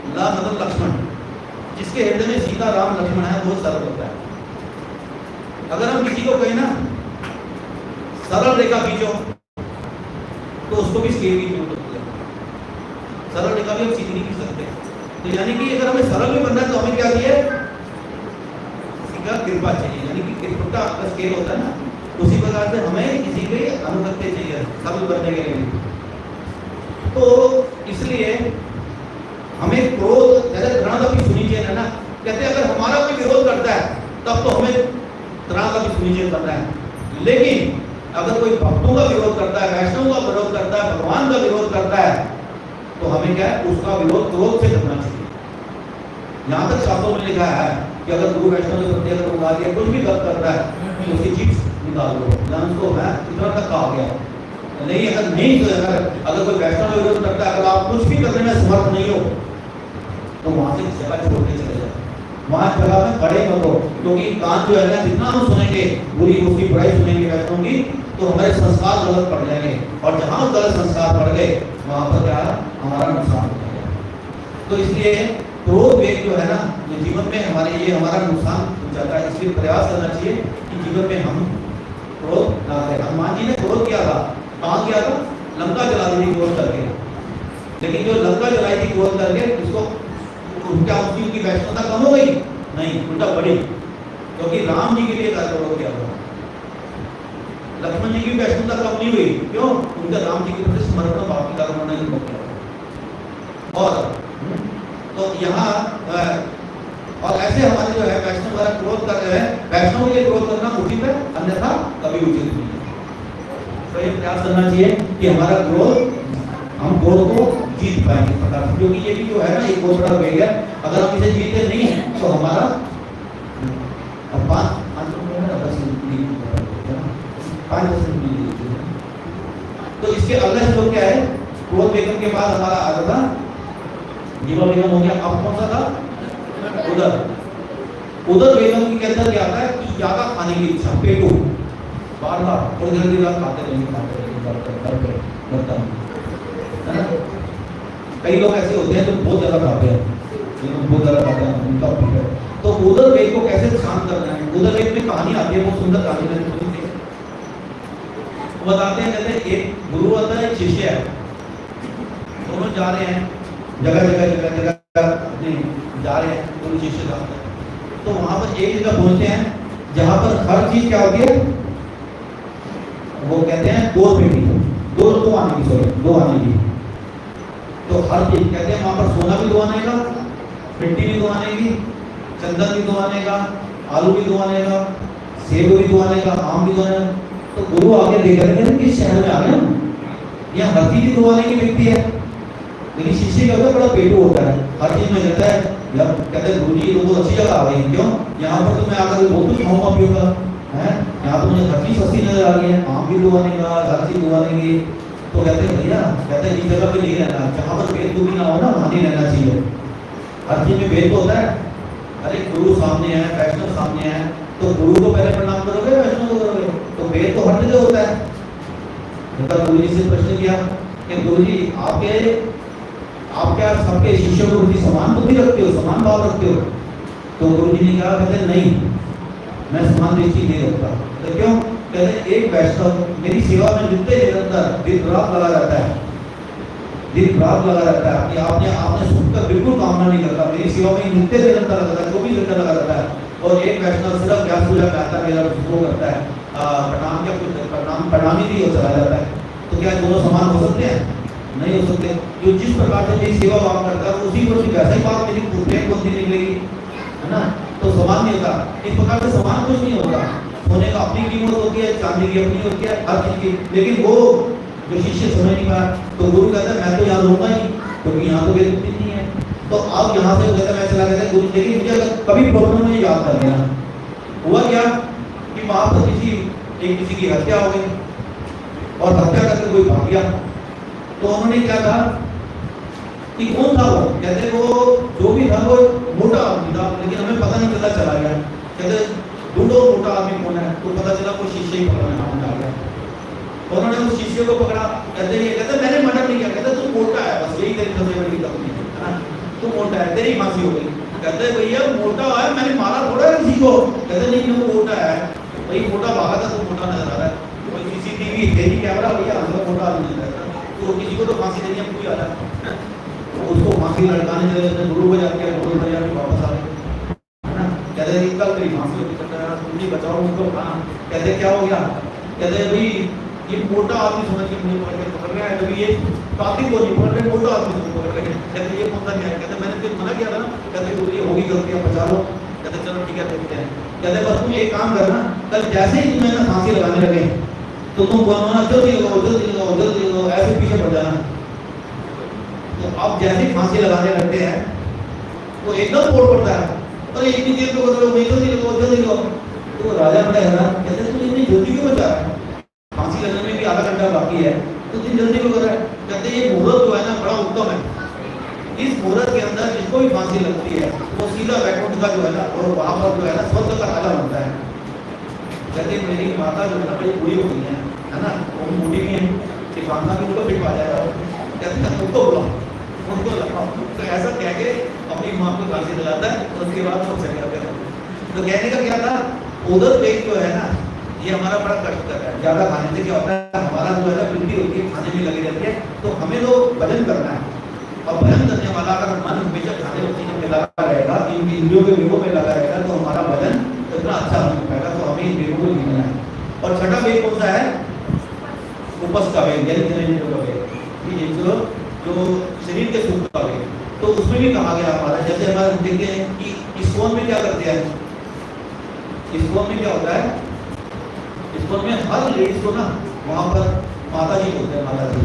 ल मतलब लक्ष्मण। जिसके हृदय में सीता राम लक्ष्मण है वो सरल होता है। अगर हम किसी को कहें ना सरल रेखा खींचो तो उसको भी स्केल की जरूरत होती है, सरल रेखा भी हम सीधी नहीं खींच सकते। तो यानी कि अगर हमें सरल भी बनना है तो हमें क्या चाहिए, कृपा चाहिए, यानी कि कृपा का स्केल होता है ना, उसी प्रकार से हमें किसी के अनुगत्य चाहिए सरल बनने के लिए। तो इसलिए हमें क्रोध जैसे रणरपि सुनीचेन है ना, कहते हैं अगर हमारा कोई विरोध करता है तब तो हमें रणरपि सुनीचेन करना है। लेकिन अगर कोई भक्तों का विरोध करता है, वैष्णव का विरोध करता है, भगवान का विरोध करता है, तो हमें क्या है, उसका विरोध क्रोध से करना चाहिए। यहाँ तक शास्त्रों में लिखा है कि अगर गुरु वैष्णव के प्रति अगर उड़ा दिया, कुछ भी गलत करता है तो उसकी जीभ निकाल दो, ज्ञान को है इतना तक कहा गया। नहीं अगर नहीं तो अगर कोई वैष्णव का विरोध करता है, अगर आप कुछ भी करने में समर्थ नहीं हो तो वहां से जगह छोड़ के चले जाओ, वहां जगह में खड़े मत हो। क्योंकि कान जो है ना, जितना हम सुनेंगे बुरी उसकी बुराई सुनेंगे वैष्णव की, तो हमारे संस्कार गलत पड़ जाएंगे, और जहां गलत संस्कार पड़ गए वहां पर क्या हमारा नुकसान हो जाएगा। तो इसलिए क्रोध वेग जो है ना, जो जीवन में हमारे ये हमारा नुकसान पहुंचाता है। इसलिए प्रयास करना चाहिए कि जीवन में हम क्रोध ना करें। हनुमान जी ने क्रोध किया था, कहाँ किया था, लंका जला दी थी क्रोध करके। लेकिन जो लंका जलाई थी क्रोध करके, उसको क्या उनकी वैष्णवता कम हो गई? नहीं, उल्टा बढ़ी, क्योंकि राम जी के लिए क्रोध किया था। लक्ष्मण जी की वैष्णवता कम नहीं हुई, क्यों? उनका राम जी के प्रति समर्पण भाव के कारण उन्होंने क्रोध किया। और तो यहाँ और ऐसे हमारे जो है वैष्णव द्वारा क्रोध कर रहे हैं, वैष्णव के लिए क्रोध करना उचित है, अन्यथा कभी उचित नहीं है। तो ये प्रयास करना चाहिए कि हमारा क्रोध, हम क्रोध को जीत पाएंगे प्रकार से, क्योंकि ये भी जो है ना एक बहुत बड़ा वेग है। अगर हम इसे जीतते नहीं है तो हमारा अब 5% तो इसके अगला श्लोक क्या है? क्रोध वेगम के बाद हमारा आता था जीवा वेगम हो गया। अब कौन सा था? उदर वेगम के अंदर क्या आता है कि ज्यादा खाने की इच्छा, पेटू बार बार थोड़ी देर बाद खाते रहेंगे है ना। कई लोग ऐसे होते हैं जो बहुत ज्यादा खाते हैं, बहुत ज्यादा खाते हैं उनका पेट है। तो उदर वेग को कैसे शांत करना है? उदर वेग में कहानी आती है, बहुत सुंदर कहानी मैंने सुनी थी। वो बताते हैं, कहते हैं एक गुरु आता है, एक शिष्य है, दोनों जा रहे हैं जगह नहीं जा रहे हैं, गुरु शिष्य जाते हैं। तो वहां पर एक जगह पहुंचते हैं जहां पर हर चीज क्या होती है, वो कहते हैं दो पेटी, दो आने की। तो हर चीज कहते हैं वहां पर सोना भी दो आने का, मिट्टी भी दो आने की, चंदन भी दो आने का, आलू भी दो आने का, सेब भी दो आने का, आम भी दो आने का। तो गुरु आगे देख रहे थे किस शहर में आ गए हम, यहाँ हर चीज दो आने की व्यक्ति है। लेकिन शिष्य क्या होता है, बड़ा पेटू होता है, हर चीज में कहता है यार, कहते हैं गुरु जी तो अच्छी जगह आ गई, क्यों यहाँ पर तो मैं आकर बहुत कुछ खाऊंगा पीऊंगा है, यहाँ तो मुझे हर चीज सस्ती नजर आ रही है, आम भी दो आने का, हर चीज दो आने की। तो कहते हैं भैया, कहते हैं इस जगह पे नहीं रहना, जहाँ पर भेद भी ना हो ना वहाँ नहीं रहना चाहिए। हर चीज में भेद होता है। अरे गुरु सामने है, वैष्णव सामने है, तो गुरु को पहले प्रणाम करोगे, वैष्णव को करोगे? तो भेद तो हर जगह होता है। तो गुरु जी से प्रश्न किया कि गुरु जी आप क्या सबके शिष्यों को प्रति समान बुद्धि रखते हो, समान भाव रखते हो? तो गुरु जी ने कहा, कहते नहीं, मैं समान दृष्टि नहीं रखता। तो क्यों? कहते एक वैष्णव मेरी सेवा में नित्य निरंतर दिन रात लगा रहता है, दिन रात लगा रहता है, कि आपने सुख का बिल्कुल कामना नहीं करता, मेरी सेवा में नित्य निरंतर लगा रहता है, 24 घंटे लगा रहता है। और एक वैष्णव सिर्फ व्यास पूजा में आता है, मेरा वो करता है, प्रणाम क्या कुछ प्रणाम ही नहीं हो चला जाता है। तो क्या दोनों समान हो सकते हैं? नहीं हो सकते। जो जिस प्रकार से मेरी सेवा काम करता है उसी को वैसा ही बात मेरी प्रेम बुद्धि निकलेगी, है ना। तो समान नहीं होता। इस प्रकार से समान कुछ नहीं होता। सोने का अपनी कीमत होती है, चांदी की अपनी होती है, हर चीज की। लेकिन वो जो शिष्य समझ नहीं पाया, तो गुरु कहता है मैं तो यहाँ रहूंगा ही, क्योंकि यहाँ तो वेद नहीं है। तो अब यहाँ से कहता मैं चला गया गुरु, लेकिन मुझे अगर कभी प्रॉब्लम मुझे याद कर देना। हुआ क्या कि वहां पर किसी की हत्या हो गई और हत्या करके कोई भाग गया। तो उन्होंने क्या कहा कि कौन था वो? कहते वो जो भी था वो मोटा आदमी था, लेकिन हमें पता नहीं चला, चला गया। कहते ढूंढो मोटा आदमी कौन है, तो पता चला वो शिष्य ही पकड़ने नाम डाल गया। उन्होंने उस शिष्य को पकड़ा, कहते मैंने मर्डर नहीं किया। कहते तू मोटा है, बस यही तेरी सबसे बड़ी गलती है, तू मोटा है, तेरी फांसी हो गई। कहते भैया मोटा है, मैंने मारा थोड़ा है किसी को। कहते नहीं वो मोटा है, भाई मोटा भागा था तो मोटा नजर आ रहा है, कोई CCTV डेली कैमरा भैया हमको मोटा आदमी नजर आता है। तो किसी को तो फांसी देनी है, पूरी आ रहा है, उसको फांसी लड़काने जैसे गुरु को जाके वापस आ गए, है ना। कहते हैं कल मेरी फांसी होती, कहता है तुम नहीं बचाओ उनको। हाँ, कहते क्या हो गया? कहते भाई ये मोटा आदमी समझ के मुझे पकड़ रहा है, कभी ये काफी को नहीं पकड़ रहे, मोटा आदमी को पकड़ रहे। कहते ये कौन सा न्याय? कहते मैंने तो मना किया था ना। कहते गुरु ये होगी गलती, आप बचा लो। कहते चलो ठीक है देखते हैं। कहते बस तुम एक काम करना, कल जैसे ही तुम्हें ना फांसी लगाने लगे तो तुम बोलना जल्दी लगाओ, जल्दी लगाओ, जल्दी लगाओ, ऐसे पीछे पड़ जाना। तो अब जैसे फांसी लगाने लगते हैं तो एकदम फोड़ पड़ता है, और इतनी देर को जल्दी लगाओ, जल्दी लगाओ। तो राजा बड़ा हैरान, कहते तू इतनी जल्दी क्यों बचा रहा है? फांसी लगने में भी आधा घंटा बाकी है, तो इतनी जल्दी क्यों कर रहा है? कहते ये मुहूर्त जो है ना बड़ा उत्तम है, इस मुहूर्त के अंदर जिसको भी फांसी लगती है वो सीधा वैकुंठ का जो है ना, और वहां पर जो है ना स्वर्ग का राजा बनता है। कहते मेरी माता जो है ना बड़ी बुरी हो गई है ना, वो बूढ़ी भी है, सिखाना भी उनको फिट आ जाएगा। कहते उनको बुलाओ, उनको लगाओ। तो ऐसा कह के अपनी माँ को फांसी दिलाता है, और उसके बाद सब चले जाते हैं। तो कहने का क्या था, उधर पेट जो है ना ये हमारा बड़ा कष्ट कर रहा है। ज्यादा खाने से क्या होता है, हमारा जो है ना वृद्धि होती है, खाने में लगी रहती है। तो हमें तो भजन करना है, और भजन करने वाला अगर मन हमेशा खाने वाली चीजों में लगा रहेगा, इन इंद्रियों के वेगों में लगा रहेगा, तो हमारा भजन इतना अच्छा हो पाएगा। तो हमें इन वेगों को जीतना है। और छठा वेग कौन सा है? उपस का वेग, यानी जनरेटर का वेग, जो शरीर के सुख का वेग। तो उसमें भी कहा गया हमारा, जैसे हमारे देखते हैं कि इस्कॉन में क्या करते हैं, इस्कॉन में क्या होता है, इस्कॉन में हर लेडीज को ना वहां पर माता जी बोलते हैं, माता जी।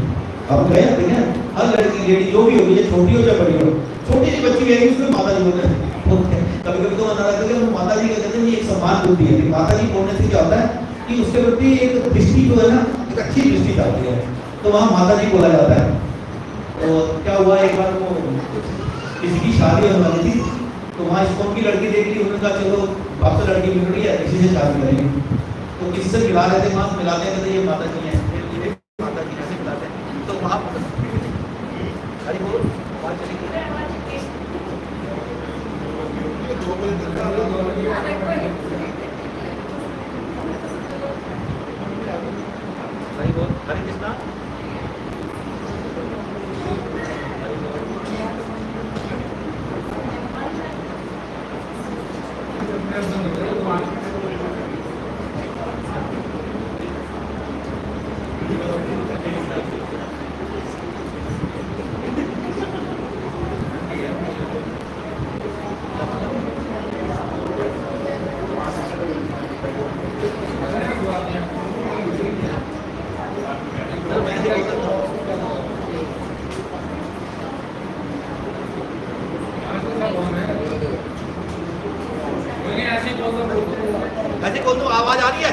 अब गए देखें ना, हर लड़की लेडी जो भी होगी, ये छोटी हो या बड़ी हो, छोटी सी बच्ची रहेगी उसमें माता जी बोलते हैं। कभी कभी तो मना करते हैं माता जी का, कहते हैं ये एक सम्मान बुद्धि है कि माता जी बोलने से क्या होता है कि उसके प्रति एक दृष्टि जो है ना, एक अच्छी दृष्टि जाती है, तो वहाँ माता जी बोला जाता है। तो क्या हुआ, एक बार वो किसी की शादी होने वाली थी, तो वहाँ स्कूल की लड़की देख ली, उन्होंने कहा चलो अब तो लड़की मिल रही है, इसी से शादी करेंगे। तो किसी से मिला रहे थे, वहाँ मिलाते हैं, ये माता जी हैं, ये माता जी ऐसे मिलाते हैं। तो वहाँ अरे बोलो बात चलेगी। हरी बोल, हरे कृष्णा। ऐसे बोल दो, आवाज आ रही है?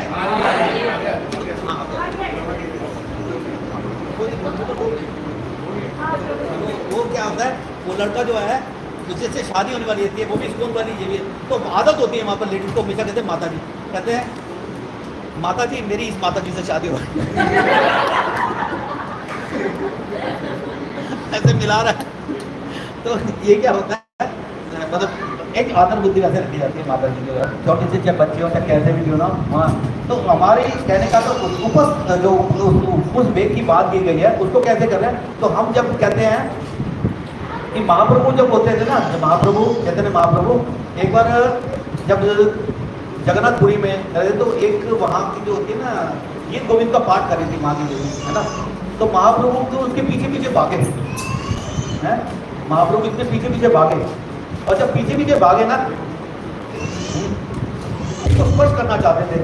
वो क्या होता है, वो लड़का जो है जिससे शादी होने वाली होती है, वो भी स्कूल वाली, ये भी, तो आदत होती है वहाँ पर लेडीज को हमेशा कहते हैं माता जी, कहते हैं माता जी मेरी इस माता जी से शादी हो ऐसे मिला रहा है। तो ये क्या होता है, मतलब एक आदर बुद्धि वैसे रखी जाती है माता जी जो है, छोटे से जब बच्चे हो चाहे कैसे भी क्यों ना वहाँ। तो हमारे कहने का तो उपस जो उस वेग की बात की गई है उसको कैसे कर रहे हैं। तो हम जब कहते हैं कि महाप्रभु जब होते थे ना, जब महाप्रभु कहते हैं महाप्रभु, एक बार जब जगन्नाथपुरी में रहे तो एक वहाँ की जो होती है ना गीत गोविंद का पाठ कर रही थी माँ की देवी, है ना। तो महाप्रभु तो उसके पीछे पीछे भागे हैं, महाप्रभु इसके पीछे पीछे भागे, और जब पीछे पीछे भागे ना उसको स्पर्श करना चाहते थे,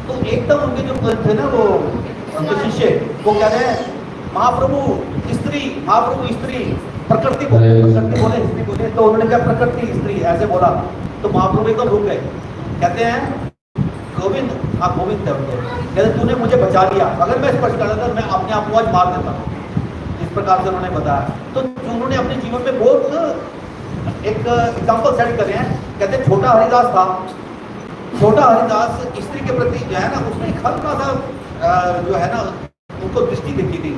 तो एकदम उनके जो थे ना वो उनके शिष्य वो कह रहे हैं महाप्रभु स्त्री, महाप्रभु स्त्री, प्रकृति बोले, प्रकृति बोले, स्त्री बोले। तो उन्होंने क्या प्रकृति स्त्री ऐसे बोला, तो महाप्रभु एकदम रुक गए, कहते हैं गोविंद, हाँ गोविंद थे उनके, कहते तूने मुझे बचा लिया, अगर मैं स्पर्श करता था मैं अपने आप को आज मार देता। इस प्रकार से उन्होंने बताया। तो उन्होंने अपने जीवन में बहुत एक एग्जाम्पल सेट करे हैं। कहते हैं छोटा हरिदास था, छोटा हरिदास स्त्री के प्रति जो है ना उसने एक हल्का सा जो है ना उनको दृष्टि देखी थी।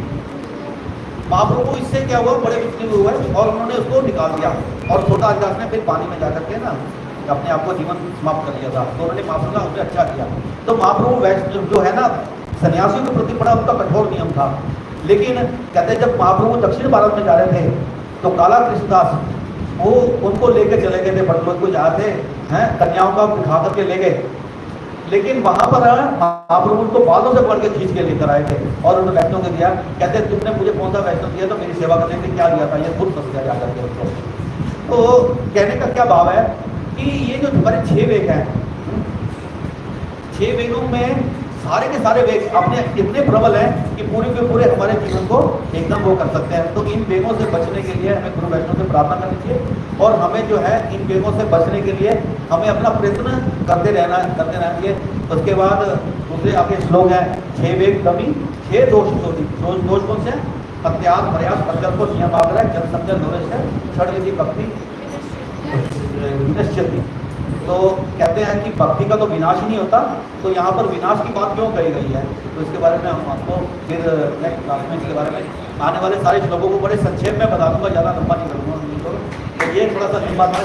महाप्रभु इससे क्या हुआ, बड़े विचलित हुए और उन्होंने उसको निकाल दिया, और छोटा हरिदास ने फिर पानी में जाकर के ना अपने आप को जीवन समाप्त कर लिया था। तो उन्होंने महाप्रभु का उसने अच्छा किया। तो महाप्रभु वैष्णव जो है ना सन्यासियों के प्रति बड़ा उनका कठोर नियम था। लेकिन कहते हैं जब महाप्रभु दक्षिण भारत में जा रहे थे तो काला कृष्णदास वो उनको लेकर चले गए थे, बटलों को जा थे हैं, कन्याओं का उठा करके ले गए। लेकिन वहां पर महाप्रभु उनको बालों से पकड़ के खींच के लेकर आए थे और उन्होंने वैष्णव को दिया। कहते हैं तुमने मुझे कौन सा वैष्णव दिया, तो मेरी सेवा करने के लिए क्या दिया था, ये खुद फंस गया जाकर के उसको। तो कहने का क्या भाव है कि ये जो हमारे 6 वेग हैं, 6 वेगों में सारे के सारे वेग अपने इतने प्रबल हैं कि पूरे के पूरे हमारे जीवन को एकदम वो कर सकते हैं। तो इन वेगों से बचने के लिए हमें गुरु वैष्णव से प्रार्थना करनी चाहिए, और हमें जो है इन वेगों से बचने के लिए हमें अपना प्रयत्न करते रहना चाहिए। उसके बाद दूसरे आपके श्लोक हैं 6 वेग कमी 6 दोष चोरी। दोष कौन से? अत्याग प्रयास अचल को नियम आग्रह जन समझ नोरेश है छठ यदि भक्ति निश्चित। तो कहते हैं कि भक्ति का तो विनाश ही नहीं होता, तो यहाँ पर विनाश की बात क्यों कही गई है, तो इसके बारे में हम आपको फिर नेक्स्ट क्लास में इसके बारे में आने वाले सारे श्लोकों को बड़े संक्षेप में बता दूंगा, ज़्यादा लंबा नहीं करूँगा। तो ये थोड़ा सा लंबा था।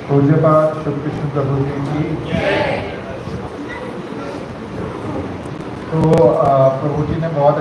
पूज्यपाद श्री कृष्ण प्रभु जी की। तो प्रभु जी ने बहुत